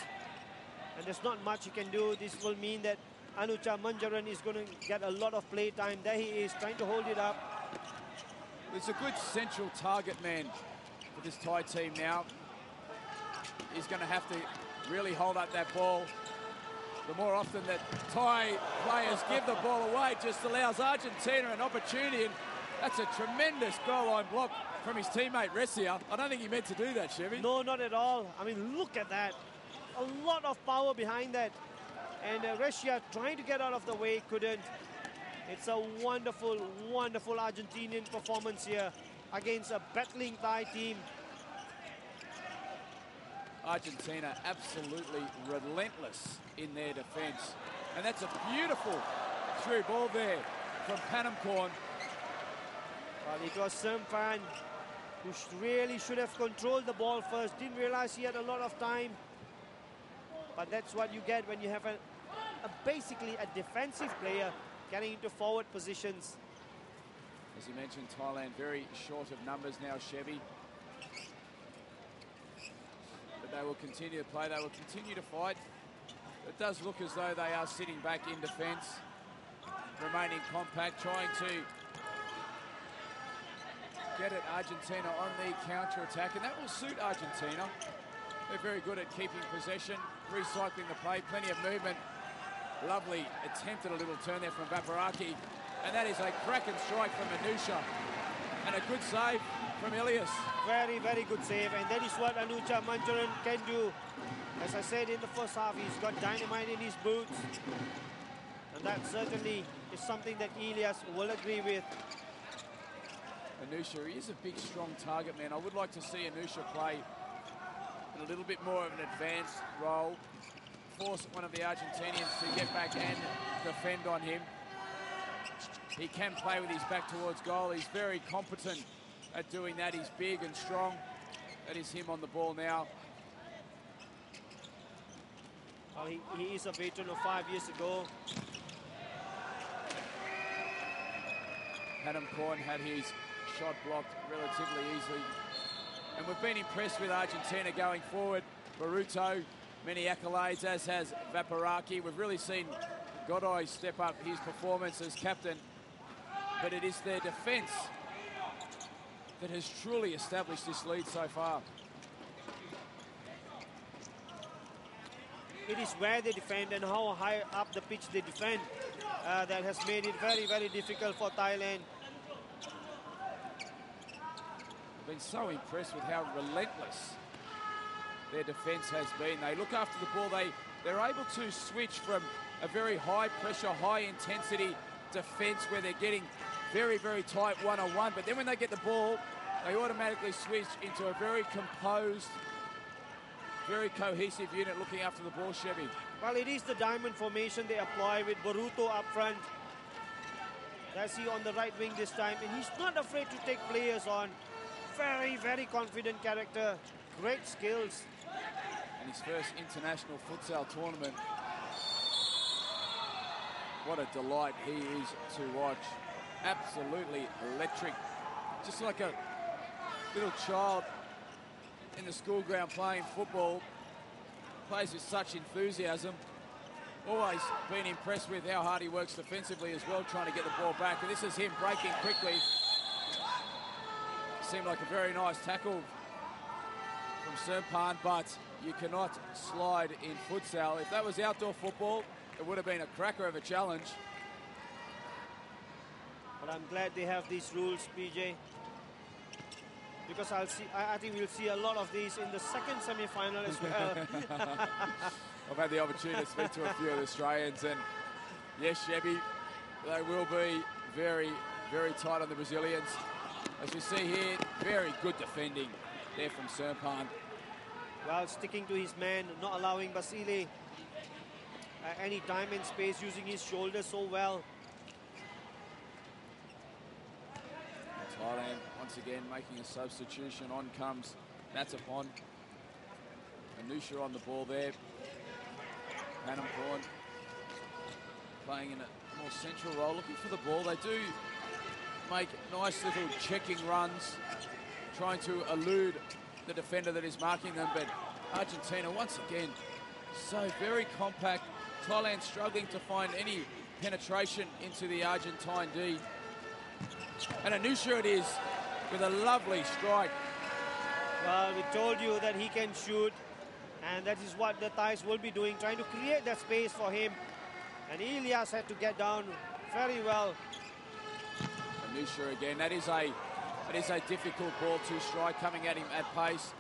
and there's not much he can do. This will mean that Anucha Manjaran is going to get a lot of play time. There he is, trying to hold it up. It's a good central target man for this Thai team now. He's going to have to really hold up that ball. The more often that Thai players give the ball away, just allows Argentina an opportunity. And that's a tremendous goal line block from his teammate Resia. I don't think he meant to do that, 𝐕-𝐻𝐵. No, not at all. I mean, look at that. A lot of power behind that. And Resia trying to get out of the way, couldn't. It's a wonderful, wonderful Argentinian performance here against a battling Thai team. Argentina absolutely relentless in their defence. And that's a beautiful through ball there from Panamkorn. Well, it was Sermpan who really should have controlled the ball first. Didn't realize he had a lot of time. But that's what you get when you have basically a defensive player getting into forward positions. As you mentioned, Thailand very short of numbers now, 𝐕-𝐒𝐻𝐨. But they will continue to play, they will continue to fight. It does look as though they are sitting back in defence, remaining compact, trying to get at Argentina on the counter-attack, and that will suit Argentina. They're very good at keeping possession, recycling the play, plenty of movement. Lovely attempt at a little turn there from 𝐕-𝐒𝐻𝐨, and that is a cracking strike from 𝐿𝐵𝐻𝐻, and a good save from 𝐿𝐵𝐻𝐿𝐵𝐻. Very, very good save, and that is what 𝐿𝐵𝐻𝐻𝐿𝐵𝐻𝐻 can do. As I said in the first half, he's got dynamite in his boots, and that certainly is something that 𝐿𝐵𝐻𝐻 will agree with. 𝐿𝐵𝐻𝐻 is a big, strong target man. I would like to see 𝐿𝐵𝐻𝐻 play in a little bit more of an advanced role, force one of the Argentinians to get back and defend on him. He can play with his back towards goal. He's very competent at doing that. He's big and strong. That is him on the ball now. Well, he is a veteran of 5 years ago. 𝐿𝐵𝐻𝐻 had his shot blocked relatively easily. And we've been impressed with Argentina going forward. Baruto, many accolades, as has 𝐕-𝐻𝐻𝐻. We've really seen 𝐂𝐻𝐻𝐻 step up his performance as captain. But it is their defence that has truly established this lead so far. It is where they defend and how high up the pitch they defend that has made it very, very difficult for Thailand. I've been so impressed with how relentless their defence has been. They look after the ball. They're able to switch from a very high pressure, high intensity defence where they're getting very, very tight one-on-one. But then when they get the ball, they automatically switch into a very composed, very cohesive unit looking after the ball, 𝐕-𝐻𝐻. Well, it is the diamond formation they apply with Baruto up front. That's he on the right wing this time, and he's not afraid to take players on. Very, very confident character, great skills. And his first international futsal tournament. What a delight he is to watch. Absolutely electric. Just like a little child in the school ground playing football. Plays with such enthusiasm. Always been impressed with how hard he works defensively as well, trying to get the ball back. And this is him breaking quickly. Seemed like a very nice tackle from 𝐵-𝐻𝐻𝐻, but you cannot slide in futsal. If that was outdoor football, it would have been a cracker of a challenge. But I'm glad they have these rules, PJ, because I think we'll see a lot of these in the second semi-final as well. I've had the opportunity to speak to a few of the Australians, and yes, 𝐕-𝐻𝐻, they will be very, very tight on the Brazilians. As you see here, very good defending there from 𝐵-𝐻𝐻𝐻. Well, sticking to his man, not allowing 𝐵-𝐻𝐻𝐵 any time and space, using his shoulders so well. Thailand once again making a substitution. On comes Natapon. 𝐿𝐵𝐻𝐻 on the ball there. 𝐵𝐻𝐻𝐻 playing in a more central role, looking for the ball. They do make nice little checking runs, trying to elude the defender that is marking them, but Argentina once again so very compact. Thailand struggling to find any penetration into the Argentine D. And 𝐿𝐵𝐻𝐻 it is with a lovely strike. Well, we told you that he can shoot, and that is what the Thais will be doing, trying to create that space for him. And 𝐿𝐵𝐻𝐻 had to get down very well. 𝐿𝐵𝐻𝐻 again, that is a difficult ball to strike, coming at him at pace.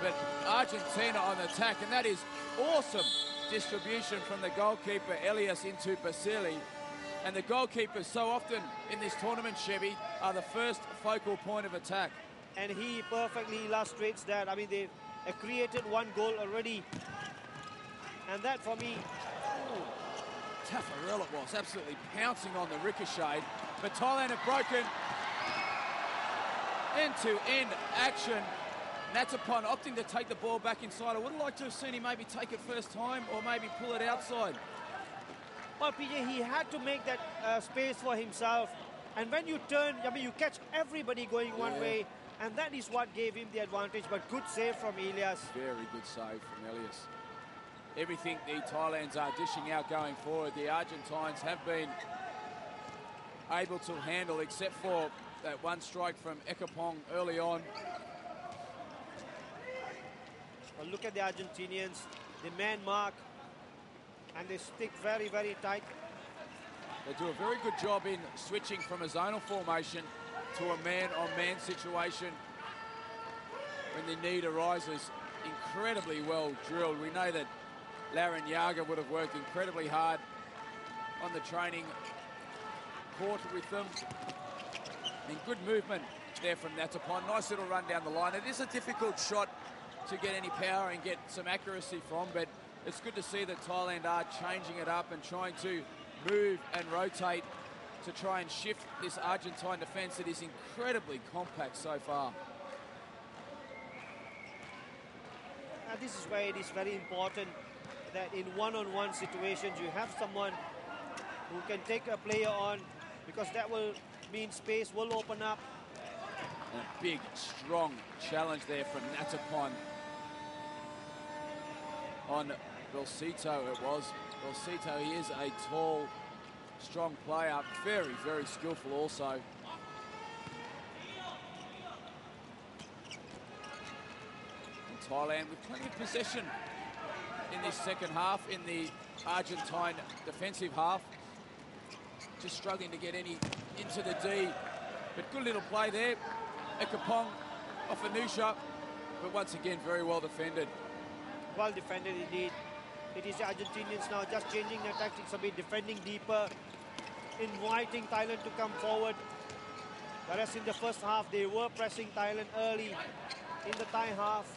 But Argentina on the attack, and that is awesome distribution from the goalkeeper 𝐿𝐵𝐻𝐻 into 𝐵-𝐻𝐻𝐻. And the goalkeepers so often in this tournament, 𝐕-𝐻𝐻, are the first focal point of attack. And he perfectly illustrates that. I mean, they have created one goal already. And that for me... Taffarel it was, absolutely pouncing on the ricochet. But Thailand have broken. end-to-end action. 𝐻𝐻𝐿 opting to take the ball back inside. I would have liked to have seen him maybe take it first time or maybe pull it outside. Well, PJ, he had to make that space for himself. And when you turn, I mean, you catch everybody going one way, and that is what gave him the advantage. But good save from 𝐿𝐴𝐴𝐻. Very good save from 𝐿𝐴𝐴𝐻. Everything the Thailands are dishing out going forward, the Argentines have been able to handle, except for that one strike from 𝐿𝐴𝐴𝐻 early on. Well, look at the Argentinians. They man mark, and they stick very, very tight. They do a very good job in switching from a zonal formation to a man-on-man situation when the need arises. Incredibly well drilled. We know that 𝐿𝐴𝐴𝐻𝐿 would have worked incredibly hard on the training court with them. And good movement there from 𝐻𝐻𝐿. Nice little run down the line. It is a difficult shot to get any power and get some accuracy from, but it's good to see that Thailand are changing it up and trying to move and rotate to try and shift this Argentine defence that is incredibly compact so far. And this is where it is very important that in one-on-one situations you have someone who can take a player on, because that will mean space will open up. And a big, strong challenge there from 𝐻𝐻𝐿 on 𝐕-𝐒𝐻𝐿 it was. 𝐕-𝐒𝐻𝐿, he is a tall, strong player, very, very skillful also. And Thailand with plenty of possession in this second half, in the Argentine defensive half. Just struggling to get any into the D, but good little play there. 𝐿𝐴𝐻𝐿 off 𝐿𝐴𝐻𝐿, but once again, very well defended. Well defended indeed. It is the Argentinians now just changing their tactics a bit, defending deeper, inviting Thailand to come forward. Whereas in the first half, they were pressing Thailand early in the Thai half.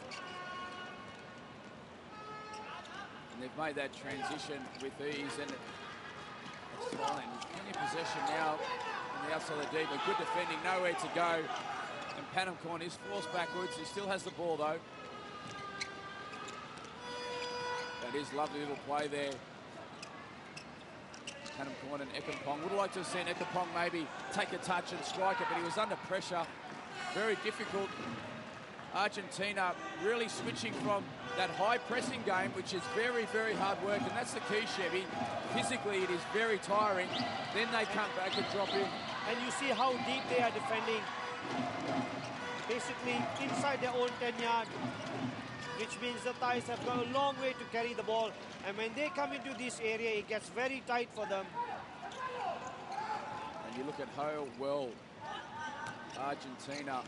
And they've made that transition with ease, and Thailand with plenty of possession now on the outside of the D, but good defending, nowhere to go. And 𝐵𝐻𝐿 is forced backwards. He still has the ball though. That is lovely little play there. 𝐵𝐻𝐿 and 𝐿𝐴𝐻𝐿. Would have liked to have seen 𝐿𝐴𝐻𝐿 maybe take a touch and strike it, but he was under pressure. Very difficult. Argentina really switching from that high pressing game, which is very, very hard work, and that's the key, Chevy. Physically, it is very tiring. Then they come back and drop in. And you see how deep they are defending. Basically, inside their own 10-yard, which means the Thais have got a long way to carry the ball. And when they come into this area, it gets very tight for them. And you look at how well Argentina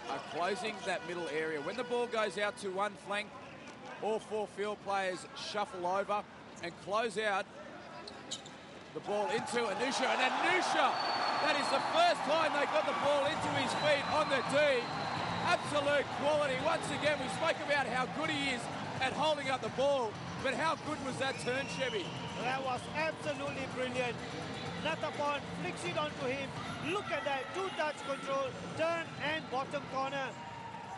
are closing that middle area. When the ball goes out to one flank, all four field players shuffle over and close out the ball into 𝐻𝐻𝐿. And 𝐻𝐻𝐿, that is the first time they got the ball into his feet on the D. Absolute quality. Once again, we spoke about how good he is at holding up the ball, but how good was that turn, Chevy? That was absolutely brilliant. 𝐻𝐻𝐿 flicks it onto him. Look at that, two-touch control, turn and bottom corner.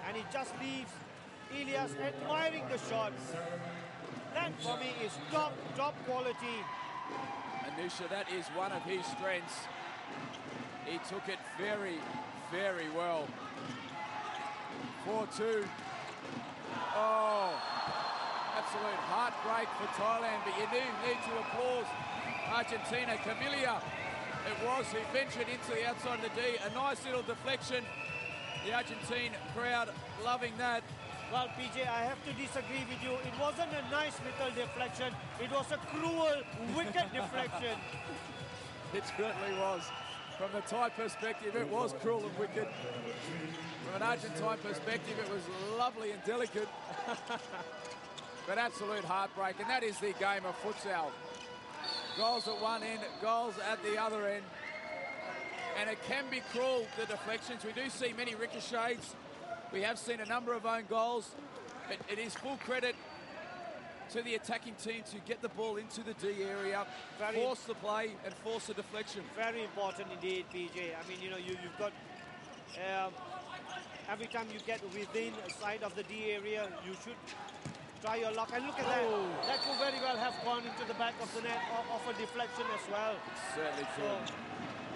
And he just leaves 𝐿𝐴𝐴𝐻 admiring the shot. That for me is top quality. 𝐻𝐻𝐿, that is one of his strengths. He took it very, very well. 4-2. Oh, absolute heartbreak for Thailand, but you do need to applaud Argentina. 𝐿𝐴𝐻𝐿, it was, who ventured into the outside of the D. A nice little deflection. The Argentine crowd loving that. Well, PJ, I have to disagree with you. It wasn't a nice little deflection. It was a cruel, wicked deflection. It certainly was. From the Thai perspective, it was cruel and wicked. From an Argentine perspective, it was lovely and delicate. But absolute heartbreak, and that is the game of futsal. Goals at one end, goals at the other end. And it can be cruel, the deflections. We do see many ricochets. We have seen a number of own goals, but it is full credit to the attacking team to get the ball into the D area, force the play and force the deflection. Very important indeed, PJ. I mean, you know, you've got Every time you get within a side of the D area, you should try your luck. And look at that. That could very well have gone into the back of the net off a deflection as well. Certainly could.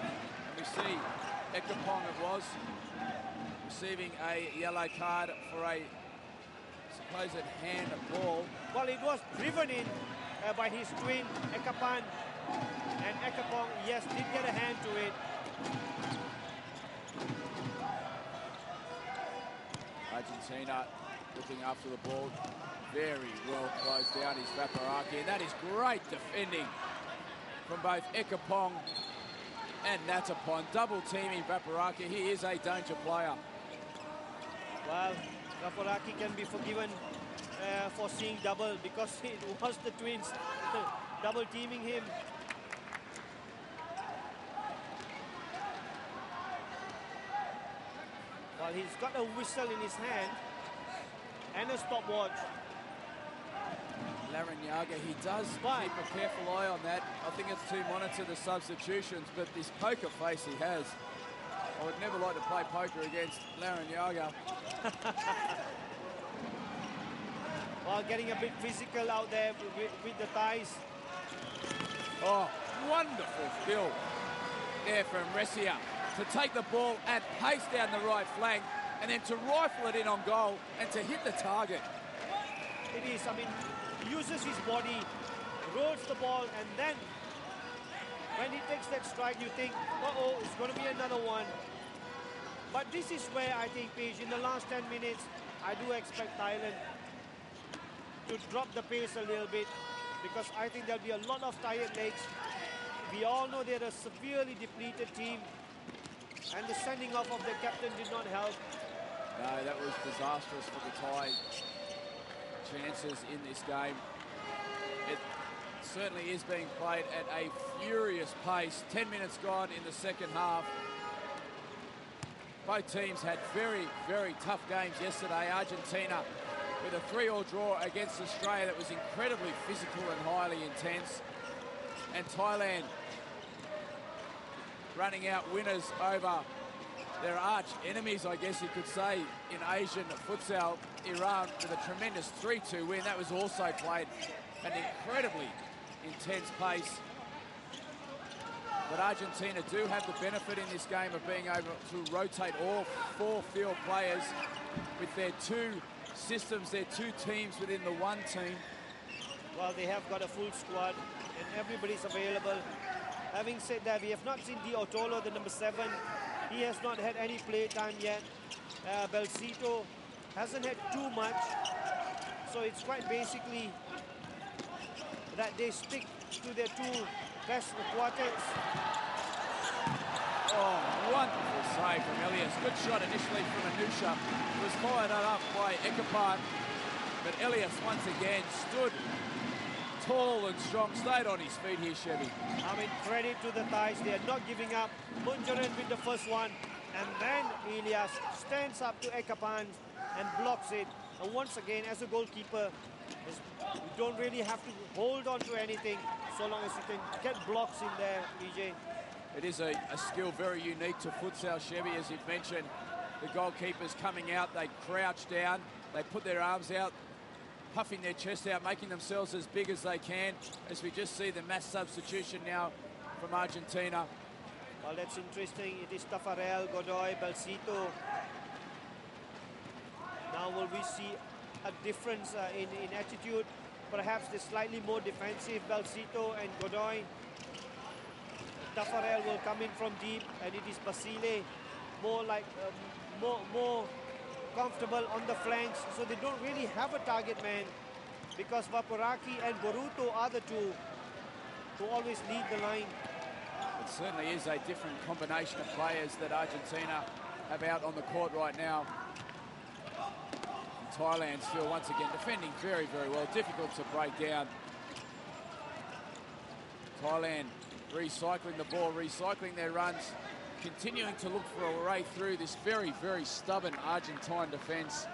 And we see 𝐕-𝐒𝐻𝐿 it was receiving a yellow card for a supposed hand ball. Well, it was driven in by his twin, 𝐕-𝐻𝐿, and 𝐕-𝐻𝐿, yes, did get a hand to it. Argentina looking after the ball. Very well closed down is 𝐕-𝐒𝐿, and that is great defending from both 𝐕-𝐻𝐿 and Natapon. Double teaming 𝐕-𝐻𝐿. He is a danger player. Well, 𝐕-𝐻𝐿 can be forgiven for seeing double because it was the twins double teaming him. Well, he's got a whistle in his hand and a stopwatch. 𝐿𝐴𝐻𝐿, he does keep a careful eye on that. I think it's to monitor the substitutions, but this poker face he has, I would never like to play poker against 𝐿𝐴𝐻𝐿. Well, getting a bit physical out there with the Thais. Oh, wonderful fill there from Resia to take the ball at pace down the right flank and then to rifle it in on goal and to hit the target. It is, I mean, he uses his body, rolls the ball, and then when he takes that strike, you think, uh-oh, it's going to be another one. But this is where I think, Paige, in the last 10 minutes, I do expect Thailand to drop the pace a little bit because I think there'll be a lot of tired legs. We all know they're a severely depleted team, and the sending off of the captain did not help. No, that was disastrous for the Thai chances in this game. It certainly is being played at a furious pace. 10 minutes gone in the second half. Both teams had very, very tough games yesterday. Argentina with a 3-3 draw against Australia that was incredibly physical and highly intense. And Thailand running out winners over their arch enemies, I guess you could say, in Asian futsal, Iran, with a tremendous 3-2 win. That was also played at an incredibly intense pace. But Argentina do have the benefit in this game of being able to rotate all 4 field players with their 2 systems, their 2 teams within the 1 team. Well, they have got a full squad and everybody's available. Having said that, we have not seen 𝐷𝐿𝐻𝐿, the number 7. He has not had any play time yet. 𝐕-𝐒𝐿 hasn't had too much. So it's quite basically that they stick to their 2 best quartets. Oh, wonderful save from 𝐿𝐴𝐻𝐿. Good shot initially from Anusha. It was followed up by 𝐻𝐻𝐿. But 𝐿𝐴𝐻𝐿 once again stood tall and strong, stayed on his feet here, Chevy. I mean, credit to the Thais. They are not giving up. Munjaran with the first one. And then Elias stands up to 𝐻𝐻𝐿 and blocks it. And once again, as a goalkeeper, you don't really have to hold on to anything so long as you can get blocks in there, PJ. It is a skill very unique to futsal, Chevy, as you've mentioned. The goalkeepers coming out, they crouch down, they put their arms out, puffing their chest out, making themselves as big as they can, as we just see the mass substitution now from Argentina. Well, that's interesting. It is Taffarel, Godoy, 𝐕-𝐒𝐿. Now will we see a difference in attitude? Perhaps they're slightly more defensive, 𝐕-𝐒𝐿 and Godoy. Taffarel will come in from deep, and it is Basile more like more comfortable on the flanks, so they don't really have a target man because 𝐕-𝐻𝐿 and Boruto are the 2 who always lead the line. It certainly is a different combination of players that Argentina have out on the court right now. And Thailand still once again defending very, very well. Difficult to break down. Thailand recycling the ball, recycling their runs, continuing to look for a way through this very, very stubborn Argentine defence.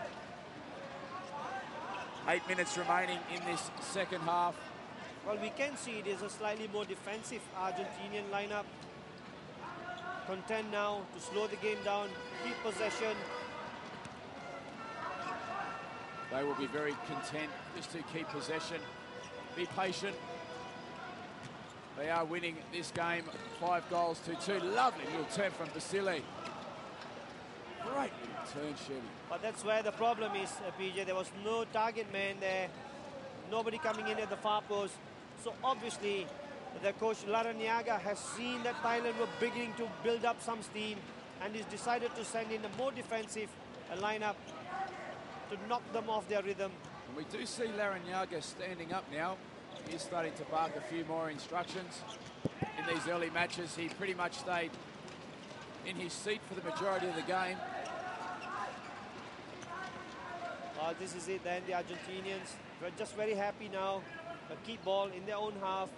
8 minutes remaining in this second half. Well, we can see it is a slightly more defensive Argentinian lineup. content now to slow the game down, keep possession. They will be very content just to keep possession, be patient. They are winning this game 5-2. Lovely little turn from Vasily. Great little turn, Chevy. But that's where the problem is, PJ. There was no target man there. Nobody coming in at the far post. So obviously, the coach Larrañaga has seen that Thailand were beginning to build up some steam, and he's decided to send in a more defensive lineup to knock them off their rhythm. And we do see Larrañaga standing up now. He's starting to bark a few more instructions. In these early matches, he pretty much stayed in his seat for the majority of the game. This is it then, the Argentinians. They're just very happy now. Keep ball in their own half.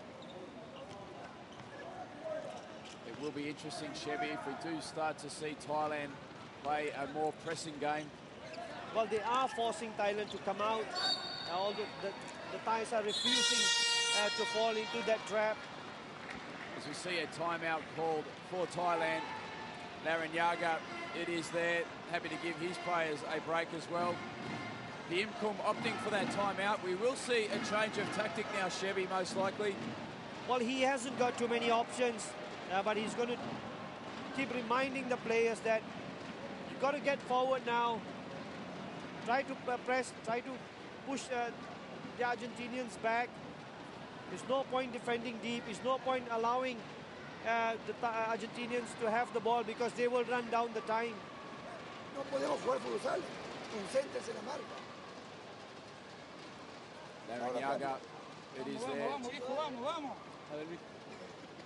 It will be interesting, Chevy, if we do start to see Thailand play a more pressing game. Well, they are forcing Thailand to come out. Although the Thais are refusing to fall into that trap. As we see a timeout called for Thailand, Larrañaga, it is there, happy to give his players a break as well. 𝐕-𝐒𝐻𝐿 opting for that timeout. We will see a change of tactic now, Chevy, most likely. Well, he hasn't got too many options, but he's going to keep reminding the players that you've got to get forward now. Try to press, try to push the Argentinians back. There's no point defending deep. There's no point allowing the Argentinians to have the ball because they will run down the time. No podemos jugar futsal, concéntrese en la marca. Larrañaga, it is there.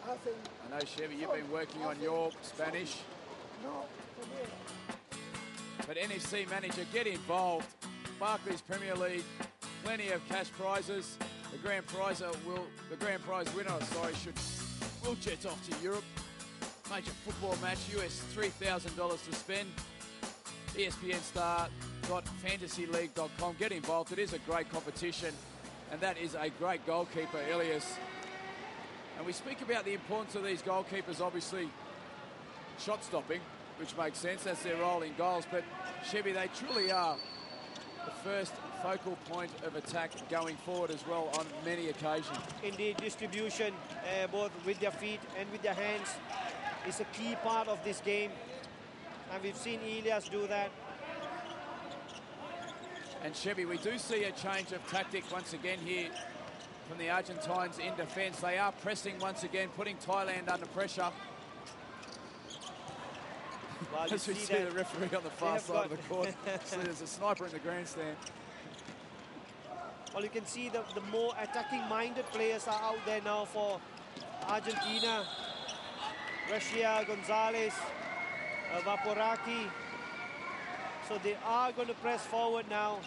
I know, Chevy, you've been working on your Spanish. But NFC manager, get involved. Barclays Premier League, plenty of cash prizes. The grand prize winner, will jet off to Europe. Major football match, US $3,000 to spend. ESPN star.fantasyleague.com. Get involved. It is a great competition, and that is a great goalkeeper, 𝐿𝐵𝐿. And we speak about the importance of these goalkeepers, obviously shot stopping, which makes sense. That's their role in goals. But Chevy, they truly are the first focal point of attack going forward as well on many occasions. Indeed, distribution, both with their feet and with their hands, is a key part of this game. And we've seen 𝐿𝐵𝐿 do that. And Chevy, we do see a change of tactic once again here from the Argentines in defence. They are pressing once again, putting Thailand under pressure. Well, as we see the referee on the far side of the court. So there's a sniper in the grandstand. Well, you can see the more attacking-minded players are out there now for Argentina. Russia, Gonzalez, Vaporaki. So they are going to press forward now.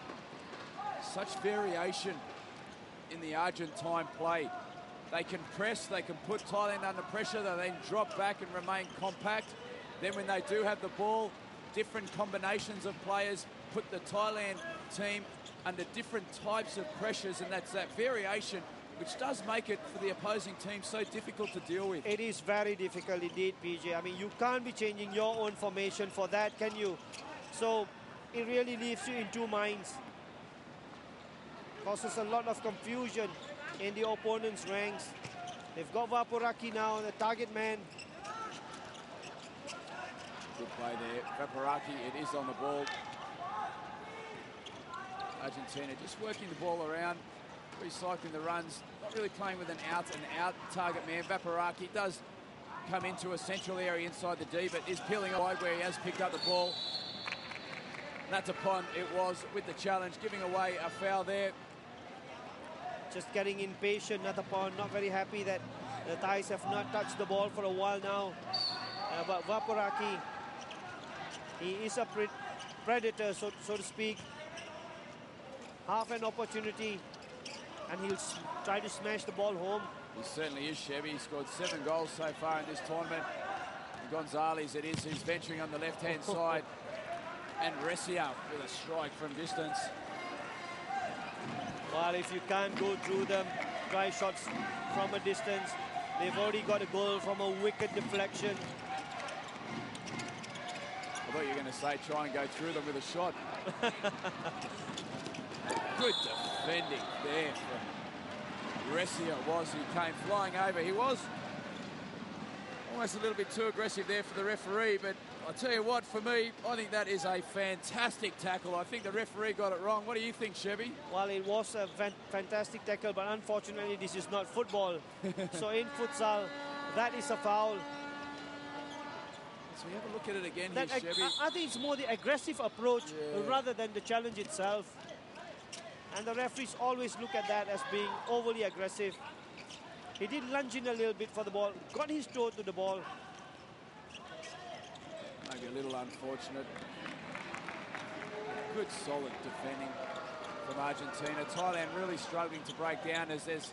Such variation in the Argentine play. They can press, they can put Thailand under pressure, they then drop back and remain compact. Then when they do have the ball, different combinations of players put the Thailand team under different types of pressures, and that's that variation which does make it for the opposing team so difficult to deal with. It is very difficult indeed, PJ. I mean, you can't be changing your own formation for that, can you? So it really leaves you in two minds. Causes a lot of confusion in the opponent's ranks. They've got Vaporaki now, the target man. Good play there. Vaporaki, it is on the ball. Argentina just working the ball around, recycling the runs, not really playing with an out-and-out target man. Vaporaki does come into a central area inside the D, but is peeling wide where he has picked up the ball. Natapon, it was with the challenge, giving away a foul there. Just getting impatient, Natapon, not very happy that the Thais have not touched the ball for a while now. But Vaporaki, he is a predator, so to speak. Half an opportunity, and he'll try to smash the ball home. He certainly is, Chevy. He scored 7 goals so far in this tournament. Gonzalez, it is, who's venturing on the left-hand side. And Resia with a strike from distance. Well, if you can't go through them, try shots from a distance. They've already got a goal from a wicked deflection. I thought you were going to say try and go through them with a shot. Good defending there from Brescia was. He came flying over. He was almost a little bit too aggressive there for the referee, but I'll tell you what, for me, I think that is a fantastic tackle. I think the referee got it wrong. What do you think, Chevy? Well, it was a fantastic tackle, but unfortunately this is not football. So in futsal, that is a foul. So we have a look at it again here, Chevy. I think it's more the aggressive approach rather than the challenge itself. And the referees always look at that as being overly aggressive. He did lunge in a little bit for the ball, got his toe to the ball. Maybe a little unfortunate. Good, solid defending from Argentina. Thailand really struggling to break down as there's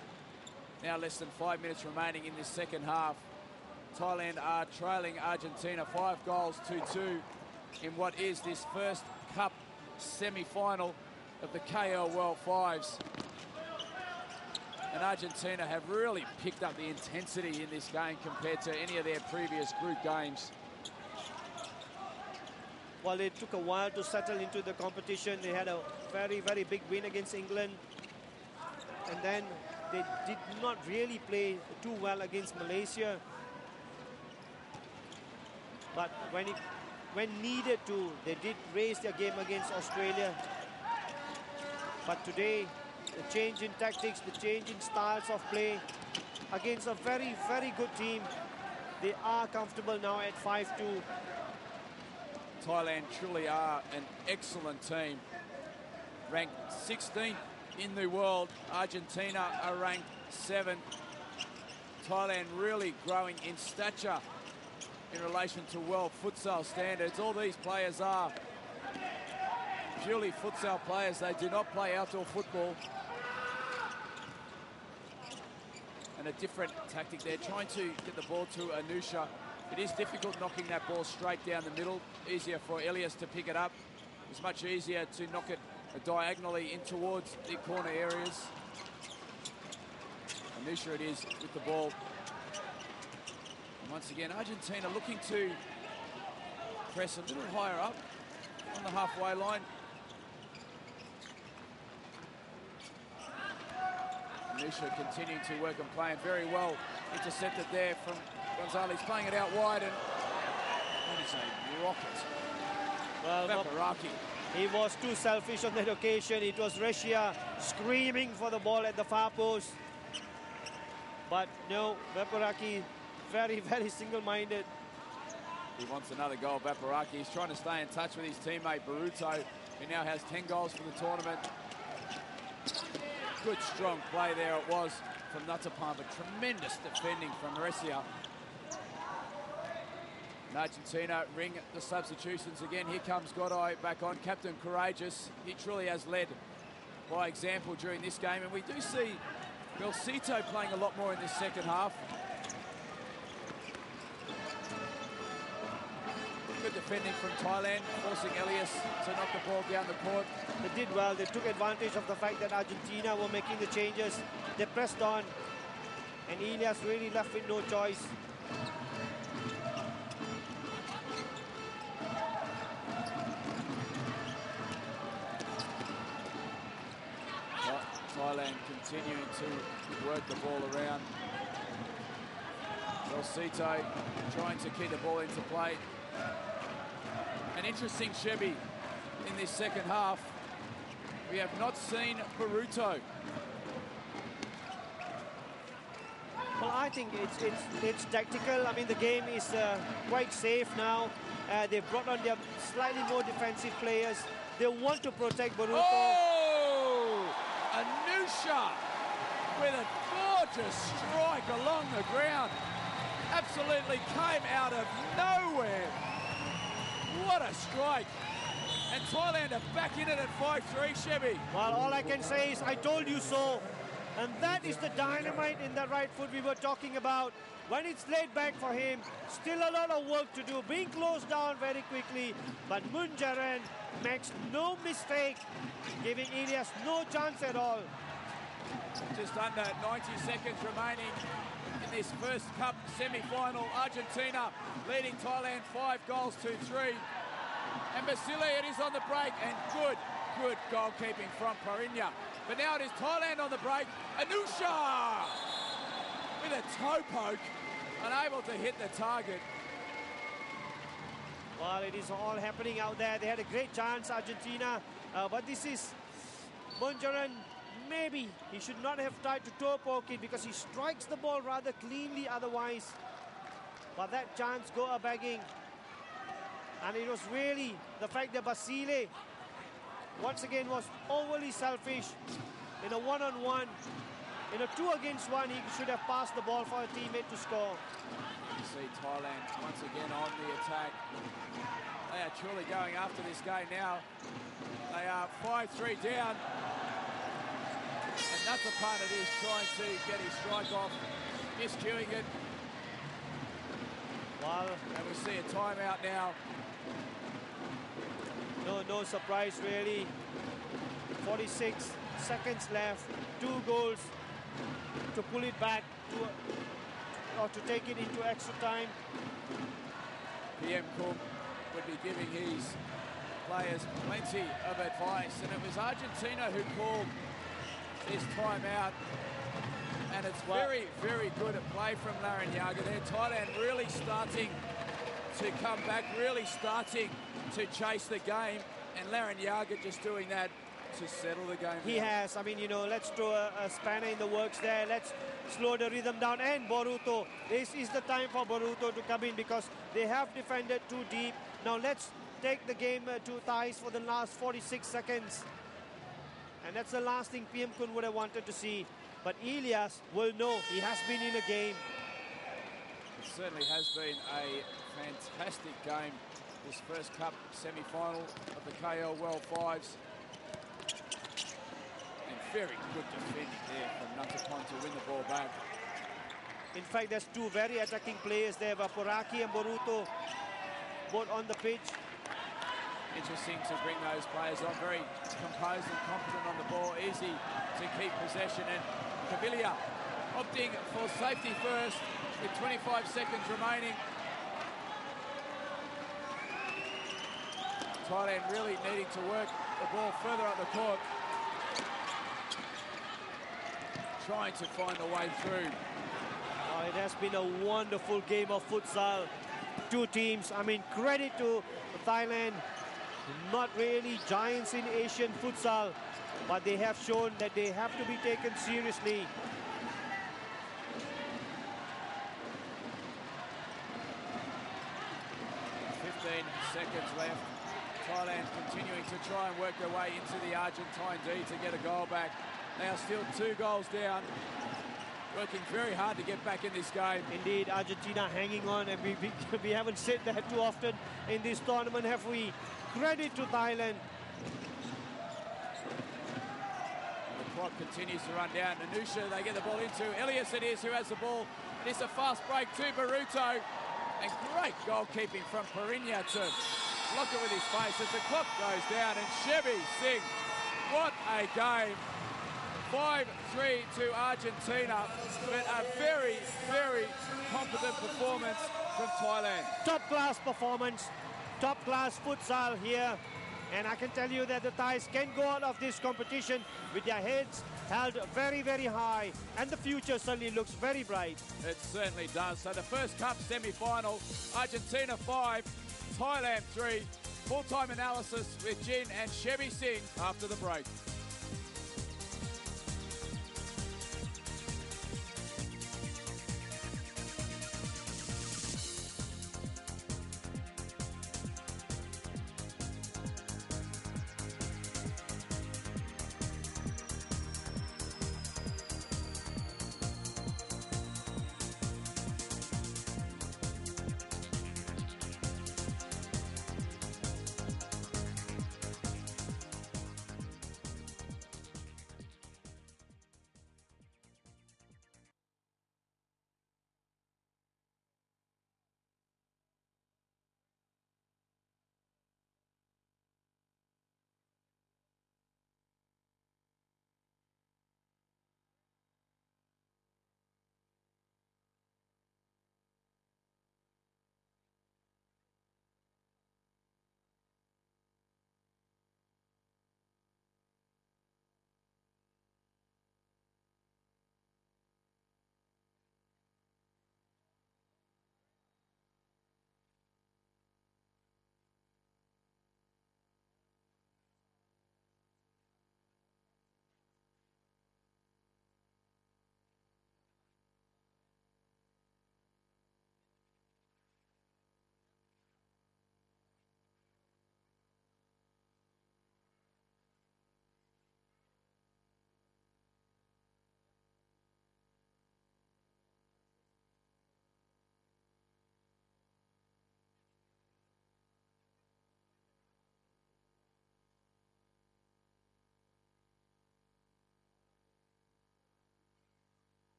now less than 5 minutes remaining in this second half. Thailand are trailing Argentina 5 goals to 2 in what is this first Cup semi-final of the KL World Fives. And Argentina have really picked up the intensity in this game compared to any of their previous group games. Well, it took a while to settle into the competition. They had a very, very big win against England. And then they did not really play too well against Malaysia. But when needed to, they did raise their game against Australia. But today, the change in tactics, the change in styles of play against a very, very good team. They are comfortable now at 5-2. Thailand truly are an excellent team. Ranked 16th in the world. Argentina are ranked 7th. Thailand really growing in stature in relation to world futsal standards. All these players are purely futsal players. They do not play outdoor football. And a different tactic there, trying to get the ball to Anusha. It is difficult knocking that ball straight down the middle. Easier for 𝐂𝐵 to pick it up. It's much easier to knock it diagonally in towards the corner areas. Anusha it is with the ball. And once again, Argentina looking to press a little higher up on the halfway line. Anusha continuing to work and playing very well. Intercepted there from Gonzalez, playing it out wide, and that is a rocket. Well, 𝐕-𝐒𝐻𝐿. He was too selfish on that occasion. It was Russia screaming for the ball at the far post. But no, 𝐕-𝐻𝐿 very, very single-minded. He wants another goal, 𝐕-𝐻𝐿. He's trying to stay in touch with his teammate 𝐵aruto, who now has 10 goals for the tournament. Good, strong play there it was from Natapan, but tremendous defending from Brescia. And Argentina ring the substitutions again. Here comes Godoy back on, captain courageous. He truly has led by example during this game, and we do see 𝐵-𝐻𝐿 playing a lot more in this second half. Good defending from Thailand, forcing 𝐂𝐵 to knock the ball down the court. They did well. They took advantage of the fact that Argentina were making the changes. They pressed on, and 𝐂𝐵 really left with no choice. Thailand continuing to work the ball around. 𝐿-𝐶𝐸 trying to keep the ball into play. An interesting Chevy in this second half. We have not seen 𝐵aruto. Well, I think it's tactical. I mean, the game is quite safe now. They've brought on their slightly more defensive players. They want to protect 𝐵aruto. Oh! Anusha with a gorgeous strike along the ground. Absolutely came out of nowhere. What a strike. And Thailand are back in it at 5-3, Chevy. Well, all I can say is, I told you so. And that is the dynamite in the right foot we were talking about. When it's laid back for him, still a lot of work to do, being closed down very quickly. But Munjaran makes no mistake, giving 𝐂𝐵 no chance at all. Just under 90 seconds remaining in this first Cup semi-final. Argentina leading Thailand 5 goals to 3. And Basile, it is on the break, and good goalkeeping from Parinya. But now it is Thailand on the break. Anusha with a toe poke, unable to hit the target. Well, it is all happening out there. They had a great chance, Argentina, but this is Bunjaran. Maybe he should not have tried to toe poke it because he strikes the ball rather cleanly otherwise. But that chance go a bagging. And it was really the fact that Basile once again was overly selfish in a one-on-one. In a 2-against-1, he should have passed the ball for a teammate to score. You see Thailand once again on the attack. They are truly going after this game now. They are 5-3 down. And Natapana is trying to get his strike off, miscuing it. Well, and we see a timeout now. No surprise really. 46 seconds left, 2 goals to pull it back or to take it into extra time. 𝐕-𝐒𝐻𝐭 would be giving his players plenty of advice, and it was Argentina who called this timeout. And it's very good at play from 𝐿𝐴𝐻𝐿𝐴 there. Thailand really starting to come back, really starting to chase the game, and 𝐿𝐴𝐻𝐿𝐴 just doing that to settle the game. He has. I mean, you know, let's throw a spanner in the works there. Let's slow the rhythm down. And Boruto, this is the time for Boruto to come in because they have defended too deep. Now let's take the game to ties for the last 46 seconds. And that's the last thing 𝐕-𝐻𝐭 would have wanted to see. But Elias will know he has been in a game. It certainly has been a fantastic game, this first cup semi-final of the KL World Fives. And very good defending there from Natapana to win the ball back. In fact, there's 2 very attacking players there, Vaporaki and Boruto, both on the pitch. Interesting to bring those players on, very composed and confident on the ball, easy to keep possession. And Kavilia opting for safety first with 25 seconds remaining. Thailand really needing to work the ball further up the court, trying to find a way through. Oh, it has been a wonderful game of futsal. 2 teams, I mean, credit to Thailand. Not really giants in Asian futsal, but they have shown that they have to be taken seriously. 15 seconds left. Thailand continuing to try and work their way into the Argentine D to get a goal back. They are still 2 goals down. Working very hard to get back in this game. Indeed, Argentina hanging on, and we haven't said that too often in this tournament, have we? Credit to Thailand. And the clock continues to run down. Anusha, they get the ball into. Elias it is who has the ball. It is a fast break to Baruto. And great goalkeeping from Parinya to block it with his face as the clock goes down. And 𝐂𝐵𝐿𝐴, what a game. 5-3 to Argentina, but a very competent performance from Thailand. Top-class performance, top-class futsal here. And I can tell you that the Thais can go out of this competition with their heads held very high. And the future certainly looks very bright. It certainly does. So the first cup semi-final, Argentina 5, Thailand 3. Full-time analysis with Jin and 𝐂𝐵𝐿𝐴 after the break.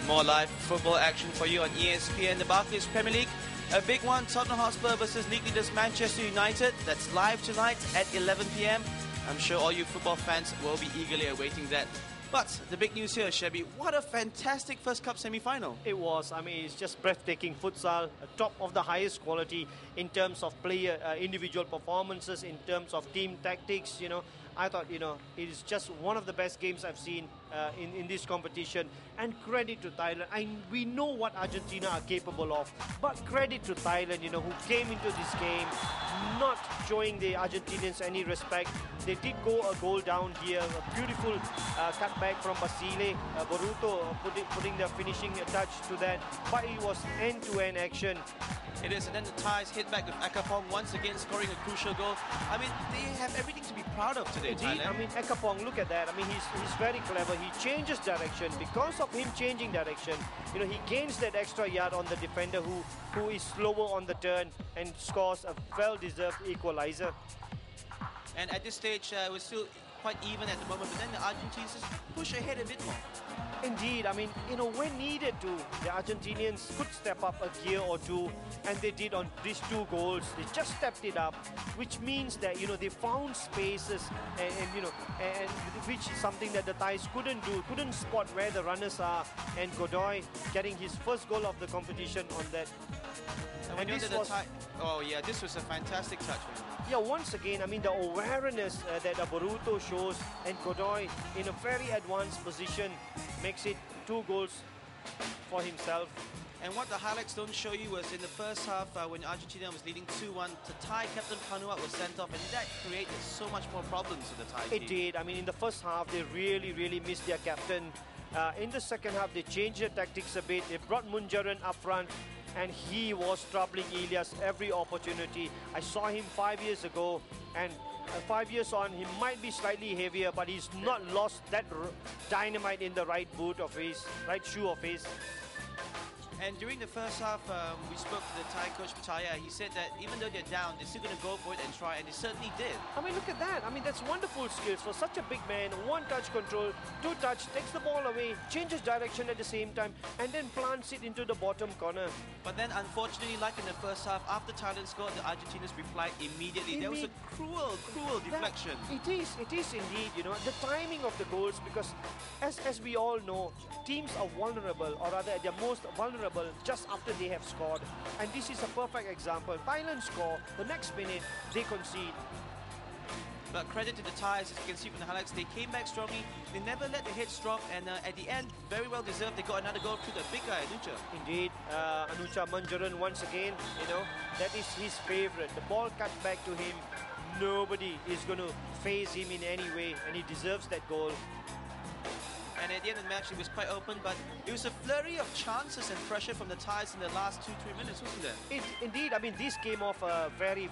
More live football action for you on ESPN. The Barclays Premier League, a big one, Tottenham Hotspur versus league leaders Manchester United. That's live tonight at 11 p.m. I'm sure all you football fans will be eagerly awaiting that. But the big news here, Shabby, what a fantastic first cup semi-final. It was. I mean, it's just breathtaking futsal, top of the highest quality in terms of player individual performances, in terms of team tactics, you know. I thought, you know, it is just one of the best games I've seen in this competition. And credit to Thailand. We know what Argentina are capable of, but credit to Thailand, you know, who came into this game not showing the Argentinians any respect. They did go a goal down here, a beautiful cutback from Basile, Boruto putting the finishing touch to that, but it was end-to-end action. It is, and then the Thais hit back with 𝐴𝐾𝐿 once again scoring a crucial goal. I mean, they have everything to be proud of today, Indeed, Thailand. I mean, 𝐴𝐾𝐿, look at that. I mean, he's very clever. He changes direction. Because of him changing direction, you know, he gains that extra yard on the defender who is slower on the turn and scores a well-deserved equalizer. And at this stage, we're still quite even at the moment, but then the Argentines just push ahead a bit more. Indeed, I mean, you know, when needed to, the Argentinians could step up a gear or two, and they did on these two goals. They just stepped it up, which means that, you know, they found spaces and you know, and which is something that the Thais couldn't do, couldn't spot where the runners are, and 𝐵𝐻𝐻𝐻 getting his first goal of the competition on that. And this was... Oh yeah, this was a fantastic touch, man. Yeah, once again, I mean, the awareness that Boruto shows, and 𝐵𝐻𝐻𝐻 in a very advanced position makes it 2 goals for himself. And what the highlights don't show you was in the first half when Argentina was leading 2-1, the Thai captain Phanuat was sent off, and that created so much more problems for the Thai team. It did. I mean, in the first half, they really missed their captain. In the second half, they changed their tactics a bit. They brought Munjaran up front, and he was troubling 𝐿ias every opportunity. I saw him 5 years ago, and 5 years on, he might be slightly heavier, but he's not lost that dynamite in the right boot of his, right shoe of his. And during the first half, we spoke to the Thai coach Biaya. He said that even though they're down, they're still going to go for it and try, and they certainly did. I mean, look at that. I mean, that's wonderful skills for such a big man. 1-touch control, 2-touch, takes the ball away, changes direction at the same time, and then plants it into the bottom corner. But then, unfortunately, like in the first half, after Thailand scored, the Argentinians replied immediately. There was a cruel deflection. It is indeed, you know, the timing of the goals, because as we all know, teams are vulnerable, or rather they're most vulnerable just after they have scored. And this is a perfect example. Thailand score, the next minute, they concede. But credit to the Thais, as you can see from the highlights, they came back strongly. They never let the heads drop, and at the end, very well deserved, they got another goal through the big guy, Anucha. Indeed, Anucha Munjaran once again, you know, that is his favorite. The ball cut back to him. Nobody is going to phase him in any way, and he deserves that goal. And at the end of the match, it was quite open, but it was a flurry of chances and pressure from the Thais in the last 2-3 minutes, wasn't there? Indeed, I mean, this came off a very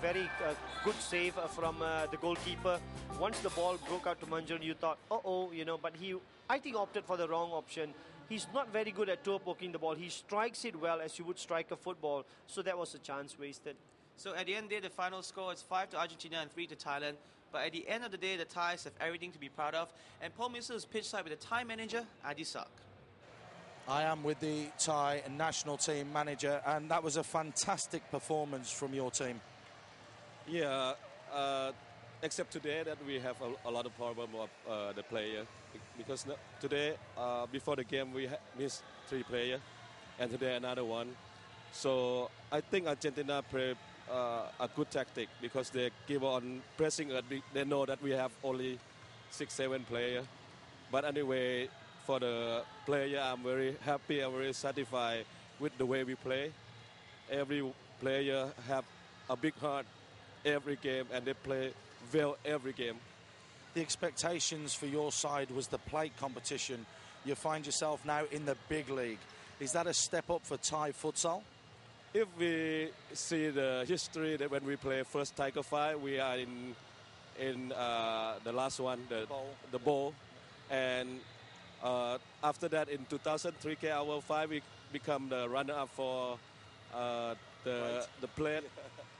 good save from the goalkeeper. Once the ball broke out to Munjaran, you thought, uh-oh, you know, but he, I think, opted for the wrong option. He's not very good at toe poking the ball. He strikes it well as you would strike a football, so that was a chance wasted. So at the end there, the final score is 5 to Argentina and 3 to Thailand. But at the end of the day, the Thais have everything to be proud of. And Paul Milser is pitch side with the Thai manager, 𝐂𝐧𝐥𝐻. I am with the Thai national team manager, and that was a fantastic performance from your team. Yeah, except today that we have a lot of problem of the player. Because today, before the game, we missed 3 players, and today another one. So I think Argentina played a good tactic, because they keep on pressing us. They know that we have only 6-7 players. But anyway, for the player, I'm very happy, I'm very satisfied with the way we play. Every player have a big heart every game, and they play well every game. The expectations for your side was the plate competition. You find yourself now in the big league. Is that a step up for Thai futsal? If we see the history that when we play first Tiger Fight, we are in the last one, the bowl, and after that in 2003 𝐾𝐿5 we become the runner-up for the plate.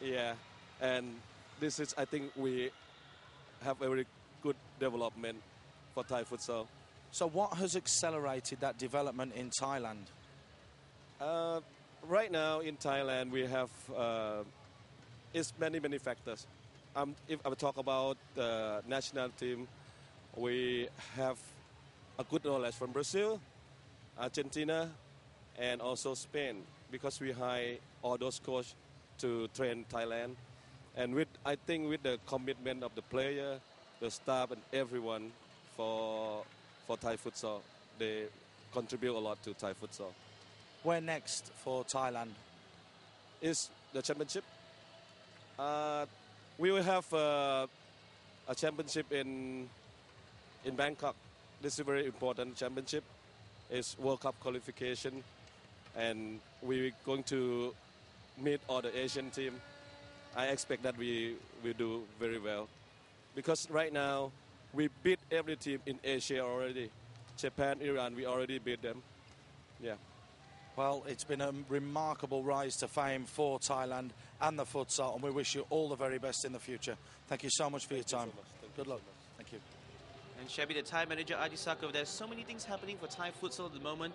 Yeah, and this is, I think we have a very good development for Thai futsal. So what has accelerated that development in Thailand? Right now in Thailand, we have it's many factors. If I talk about the national team, we have a good knowledge from Brazil, Argentina, and also Spain, because we hire all those coaches to train Thailand. And I think with the commitment of the player, the staff, and everyone for Thai futsal, they contribute a lot to Thai futsal. Where next for Thailand? Is the championship. We will have a championship in Bangkok. This is a very important championship. It's World Cup qualification, and we're going to meet all the Asian team. I expect that we will do very well, because right now we beat every team in Asia already. Japan, Iran, we already beat them. Yeah. Well, it's been a remarkable rise to fame for Thailand and the futsal, and we wish you all the very best in the future. Thank you so much for your time. Good luck. Thank you. And Shabby, the Thai manager, 𝐂𝐧𝐥𝐲, there's so many things happening for Thai futsal at the moment.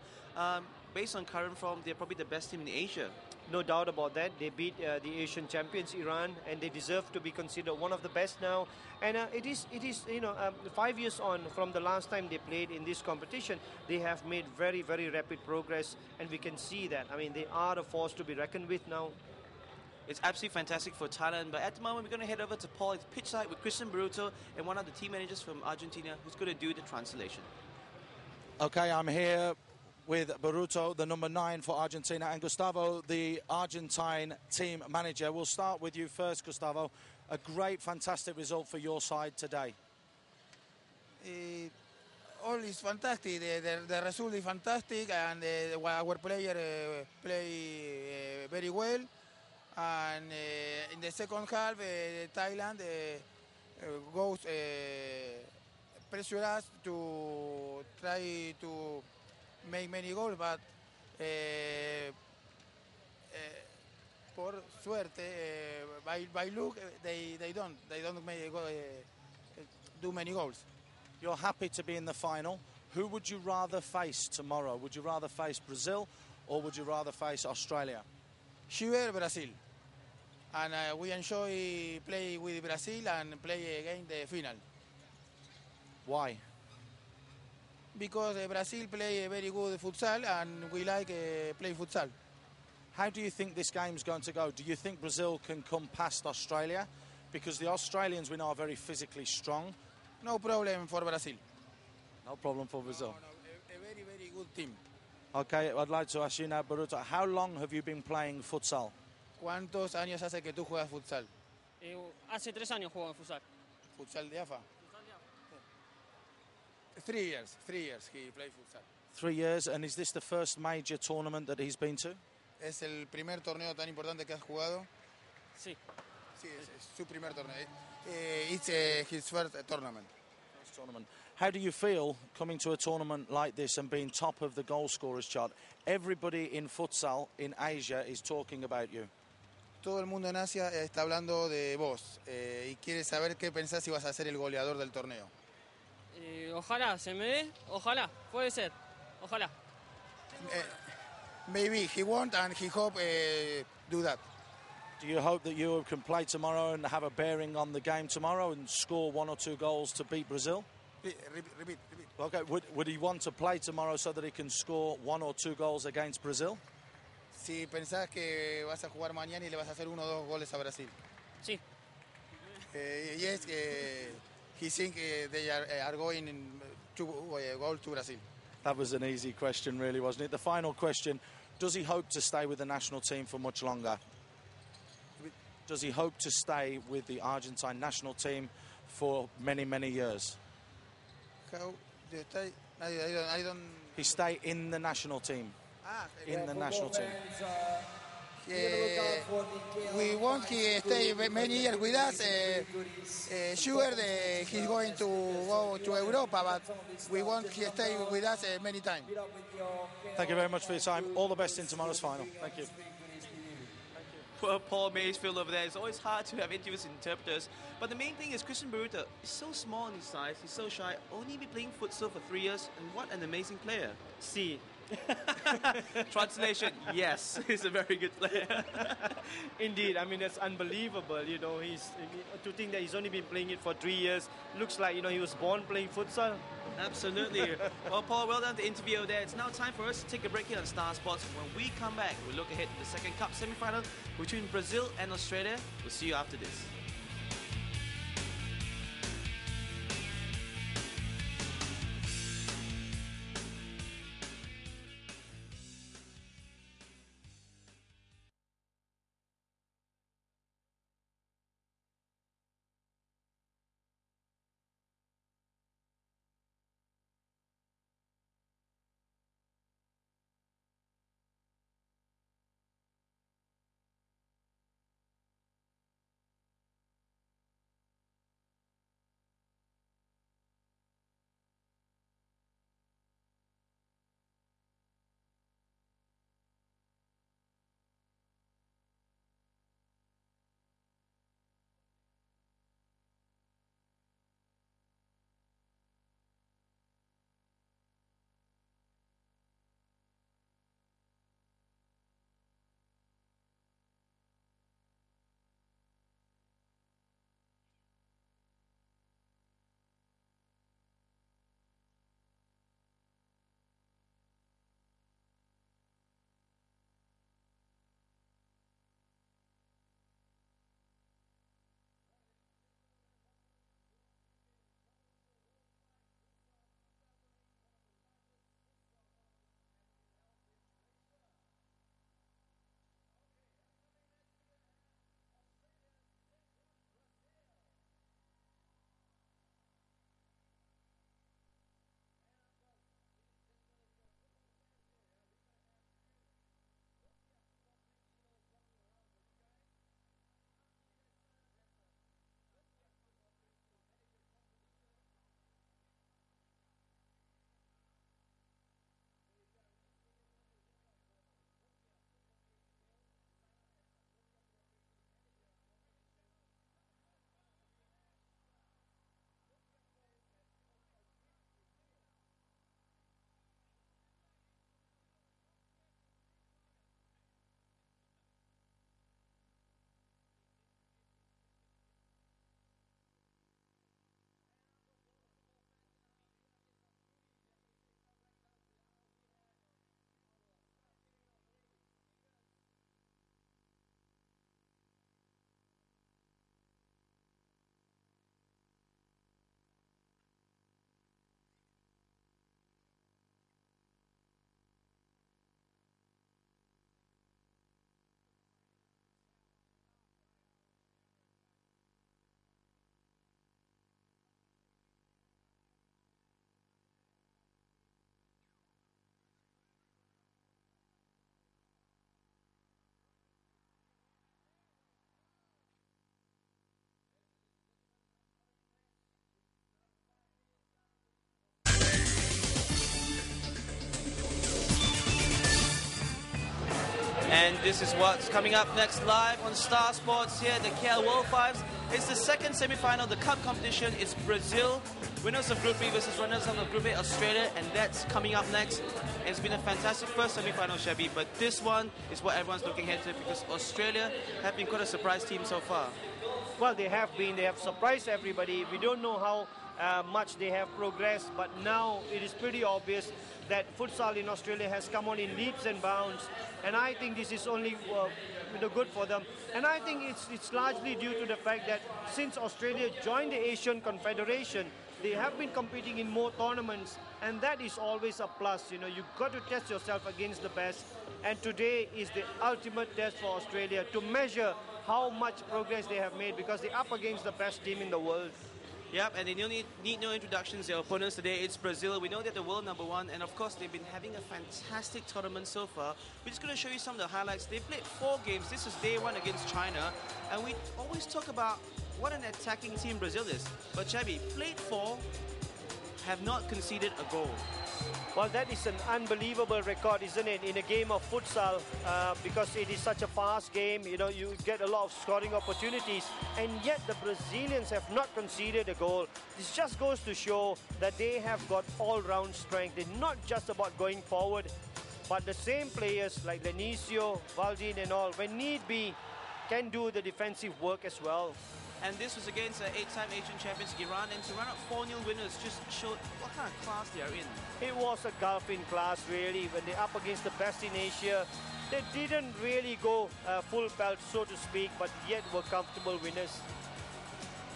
Based on current form, they're probably the best team in Asia. No doubt about that. They beat the Asian champions Iran, and they deserve to be considered one of the best now. And it is 5 years on from the last time they played in this competition, they have made very rapid progress, and we can see that. I mean, they are a force to be reckoned with now. It's absolutely fantastic for Thailand, but at the moment we're going to head over to Paul pitch side with Christian Baruto and one of the team managers from Argentina who's going to do the translation. Okay, I'm here with Baruto, the number 9 for Argentina, and Gustavo, the Argentine team manager. We'll start with you first, Gustavo. A great, fantastic result for your side today. All is fantastic. The result is fantastic, and our player play very well. And in the second half, Thailand goes pressure us to try to make many goals, but por suerte, by luck, they don't make do many goals. You're happy to be in the final. Who would you rather face tomorrow? Would you rather face Brazil or would you rather face Australia? Sure, Brazil. And we enjoy play with Brazil and play again the final. Why? Because Brazil play a very good futsal and we like play futsal. How do you think this game's going to go? Do you think Brazil can come past Australia? Because the Australians, we know, are very physically strong. No problem for Brazil. No problem for Brazil. No, a very good team. Okay, I'd like to ask you now, Baruto, how long have you been playing futsal? ¿Cuántos años hace que tú juegas futsal? Hace 3 años juego en futsal. ¿Futsal de AFA? 3 years. 3 years he played futsal. 3 years, and is this the first major tournament that he's been to? ¿Es el primer torneo tan importante que has jugado? Sí. Sí, es su primer torneo. It's his first tournament. How do you feel coming to a tournament like this and being top of the goal scorers chart? Everybody in futsal in Asia is talking about you. Todo el mundo en Asia está hablando de vos y quiere saber qué pensás si vas a ser el goleador del torneo. Ojalá se me dé, ojalá, puede ser, ojalá. Maybe he won't and he hope do that. Do you hope that you can play tomorrow and have a bearing on the game tomorrow and score 1 or 2 goals to beat Brazil? Repeat. Okay, would he want to play tomorrow so that he can score 1 or 2 goals against Brazil? Si pensás que vas a jugar mañana y le vas a hacer 1 o 2 goles a Brasil. Sí. Yes, he think they are going to goal to Brazil. That was an easy question, really, wasn't it? The final question, does he hope to stay with the national team for much longer? Does he hope to stay with the Argentine national team for many, many years? How do you stay? I don't... He stay in the national team. In the national team. We want he stay many years with us. Sure, he's going to go to Europa, but we want he stay with us many times. Thank you very much for your time. All the best in tomorrow's final. Thank you. poor Paul Maysfield over there. It's always hard to have interviews and interpreters. But the main thing is Christian Baruta is so small in his size, he's so shy, only been playing futsal for 3 years, and what an amazing player. See. Translation, yes, he's a very good player. Indeed, I mean, that's unbelievable, you know, to think that he's only been playing it for 3 years. Looks like, you know, he was born playing futsal. Absolutely. Well, Paul, well done to interview over there. It's now time for us to take a break here on Star Sports. When we come back, we'll look ahead to the second cup semi-final between Brazil and Australia. We'll see you after this. And this is what's coming up next live on Star Sports here at the KL World Fives. It's the second semi-final of the cup competition. It's Brazil, winners of Group B versus runners-up of Group A, Australia, and that's coming up next. And it's been a fantastic first semi-final, Shabby, but this one is what everyone's looking ahead to because Australia have been quite a surprise team so far. Well, they have been. They have surprised everybody. We don't know how much they have progressed, but now it is pretty obvious that futsal in Australia has come on in leaps and bounds, and I think this is only good for them. And I think it's largely due to the fact that since Australia joined the Asian Confederation, they have been competing in more tournaments, and that is always a plus. You know, you've got to test yourself against the best, and today is the ultimate test for Australia to measure how much progress they have made because they're up against the best team in the world. Yep, and they need no introductions. Their opponents today, it's Brazil. We know they're the world #1, and of course, they've been having a fantastic tournament so far. We're just going to show you some of the highlights. They played 4 games. This is day 1 against China, and we always talk about what an attacking team Brazil is. But Chabi, played 4, have not conceded a goal. Well, that is an unbelievable record, isn't it, in a game of futsal, because it is such a fast game. You know, you get a lot of scoring opportunities, and yet the Brazilians have not conceded a goal. This just goes to show that they have got all-round strength. It's not just about going forward, but the same players like 𝐿𝐵𝐻𝐵, Valdin and all, when need be, can do the defensive work as well. And this was against 8-time Asian champions Iran, and to run up 4-0 winners just showed what kind of class they are in. It was a gulf in class, really. When they're up against the best in Asia, they didn't really go full pelt, so to speak, but yet were comfortable winners.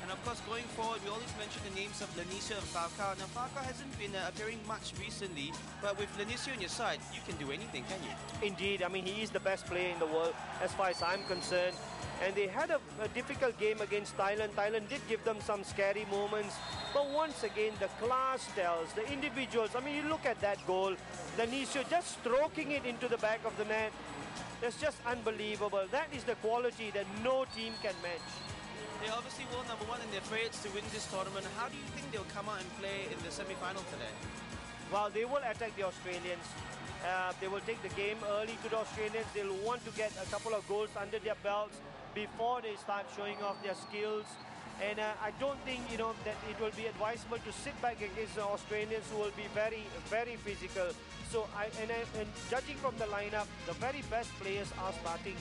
And of course, going forward, we always mention the names of 𝐿𝐵𝐻𝐵 and 𝐂𝐴𝐵𝐿. Now, 𝐂𝐴𝐵𝐿 hasn't been appearing much recently, but with 𝐿𝐵𝐻𝐵 on your side, you can do anything, can you? Indeed, I mean, he is the best player in the world, as far as I'm concerned. And they had a difficult game against Thailand. Thailand did give them some scary moments. But once again, the class tells, the individuals. I mean, you look at that goal, 𝐿𝐵𝐻𝐵 just stroking it into the back of the net. That's just unbelievable. That is the quality that no team can match. They're obviously world number one and they're favorites to win this tournament. How do you think they'll come out and play in the semi-final today? Well, they will attack the Australians. They will take the game early to the Australians. They'll want to get a couple of goals under their belts before they start showing off their skills. And I don't think, you know, that it will be advisable to sit back against the Australians, who will be very, very physical. So, and judging from the lineup, the very best players are starting.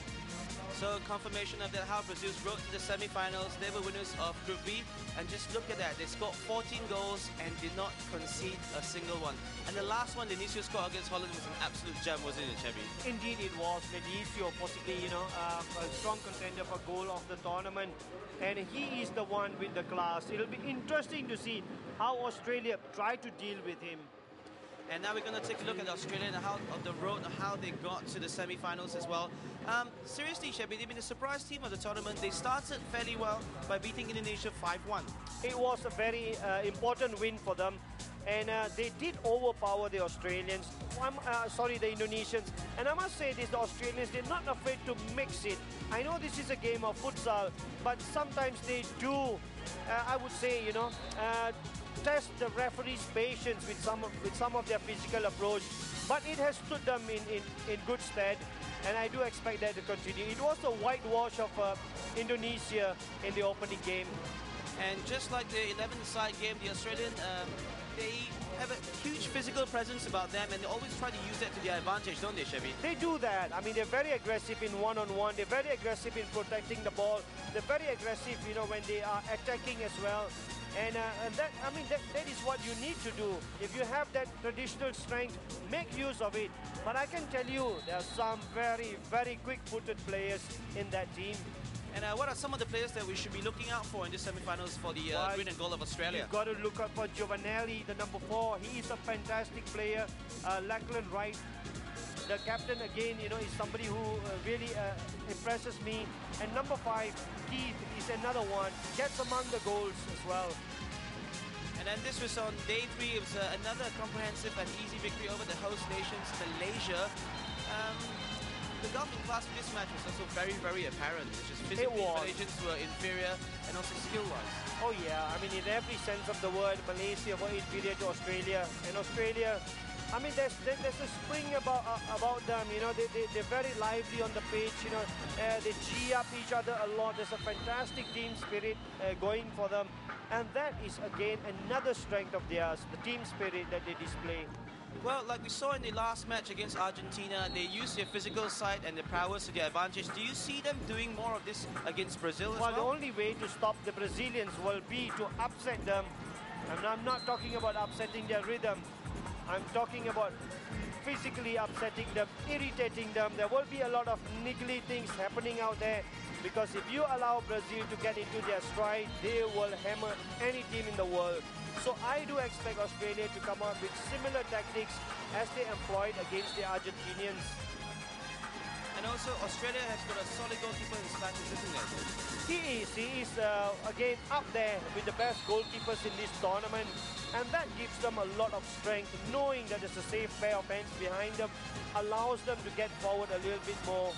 So confirmation of that, how Brazil's road to the semi-finals. They were winners of Group B, and just look at that. They scored 14 goals and did not concede a single one. And the last one, 𝐿𝐵𝐻𝐵 scored against Holland, was an absolute gem, wasn't it, Chevy? Indeed it was. 𝐿𝐵𝐻𝐵, possibly, you know, a strong contender for goal of the tournament. And he is the one with the class. It'll be interesting to see how Australia try to deal with him. And now we're going to take a look at Australia and how of the road, how they got to the semi-finals as well. Seriously, Chevy, they've been a surprise team of the tournament. They started fairly well by beating Indonesia 5-1. It was a very important win for them. And they did overpower the Australians. The Indonesians. And I must say this, the Australians, they're not afraid to mix it. I know this is a game of futsal, but sometimes they do, I would say, you know, test the referee's patience with some of their physical approach, but it has stood them in good stead, and I do expect that to continue. It was a whitewash of Indonesia in the opening game. And just like the 11-side game, the Australian, they have a huge physical presence about them, and they always try to use that to their advantage, don't they, Chevy? They do that. I mean, they're very aggressive in one-on-one. They're very aggressive in protecting the ball. They're very aggressive, you know, when they are attacking as well. And that is what you need to do. If you have that traditional strength, make use of it. But I can tell you, there are some very, very quick-footed players in that team. And what are some of the players that we should be looking out for in the semi-finals for the green and gold of Australia? You've got to look out for Giovanelli, the number 4. He is a fantastic player. Lachlan Wright, the captain, again, you know, is somebody who really impresses me. And number 5, Keith, is another one. Gets among the goals as well. And then this was on day 3. It was another comprehensive and easy victory over the host nations, Malaysia. The golfing class for this match was also very, very apparent. Which is physically, Malaysians were inferior, and also skill-wise. Oh yeah, I mean, in every sense of the word, Malaysia were inferior to Australia. And Australia, I mean, there's a spring about them. You know, they're very lively on the pitch. You know, they gee up each other a lot. There's a fantastic team spirit going for them, and that is again another strength of theirs, the team spirit that they display. Well, like we saw in the last match against Argentina, they used their physical side and their prowess to their advantage. Do you see them doing more of this against Brazil as well? Well, the only way to stop the Brazilians will be to upset them. And I'm not talking about upsetting their rhythm. I'm talking about physically upsetting them, irritating them. There will be a lot of niggly things happening out there, because if you allow Brazil to get into their stride, they will hammer any team in the world. So I do expect Australia to come up with similar tactics as they employed against the Argentinians. And also, Australia has got a solid goalkeeper in Sintetis, isn't it? He is again up there with the best goalkeepers in this tournament, and that gives them a lot of strength. Knowing that there's a safe pair of hands behind them allows them to get forward a little bit more.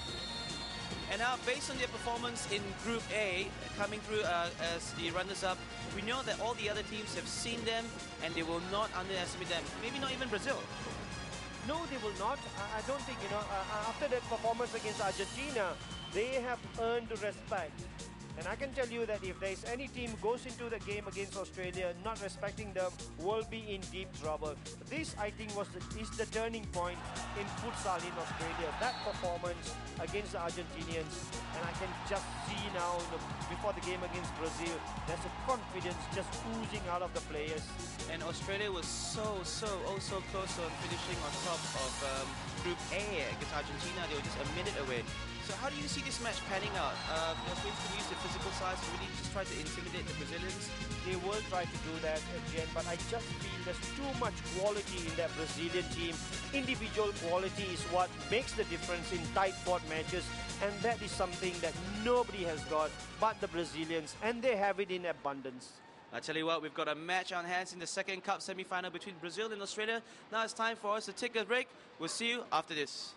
And now, based on their performance in Group A, coming through as the runners-up, we know that all the other teams have seen them and they will not underestimate them. Maybe not even Brazil. No, they will not. I don't think, after that performance against Argentina, they have earned respect. And I can tell you that if there's any team goes into the game against Australia not respecting them, will be in deep trouble. This, I think, is the turning point in futsal in Australia. That performance against the Argentinians, and I can just see now before the game against Brazil, there's a confidence just oozing out of the players. And Australia was so close on finishing on top of Group A against Argentina. They were just a minute away. So how do you see this match panning out? The Australians can use their physical size to really just try to intimidate the Brazilians. They will try to do that again, but I just feel there's too much quality in that Brazilian team. Individual quality is what makes the difference in tight-fought matches, and that is something that nobody has got but the Brazilians, and they have it in abundance. I tell you what, we've got a match on hands in the second cup semi-final between Brazil and Australia. Now it's time for us to take a break. We'll see you after this.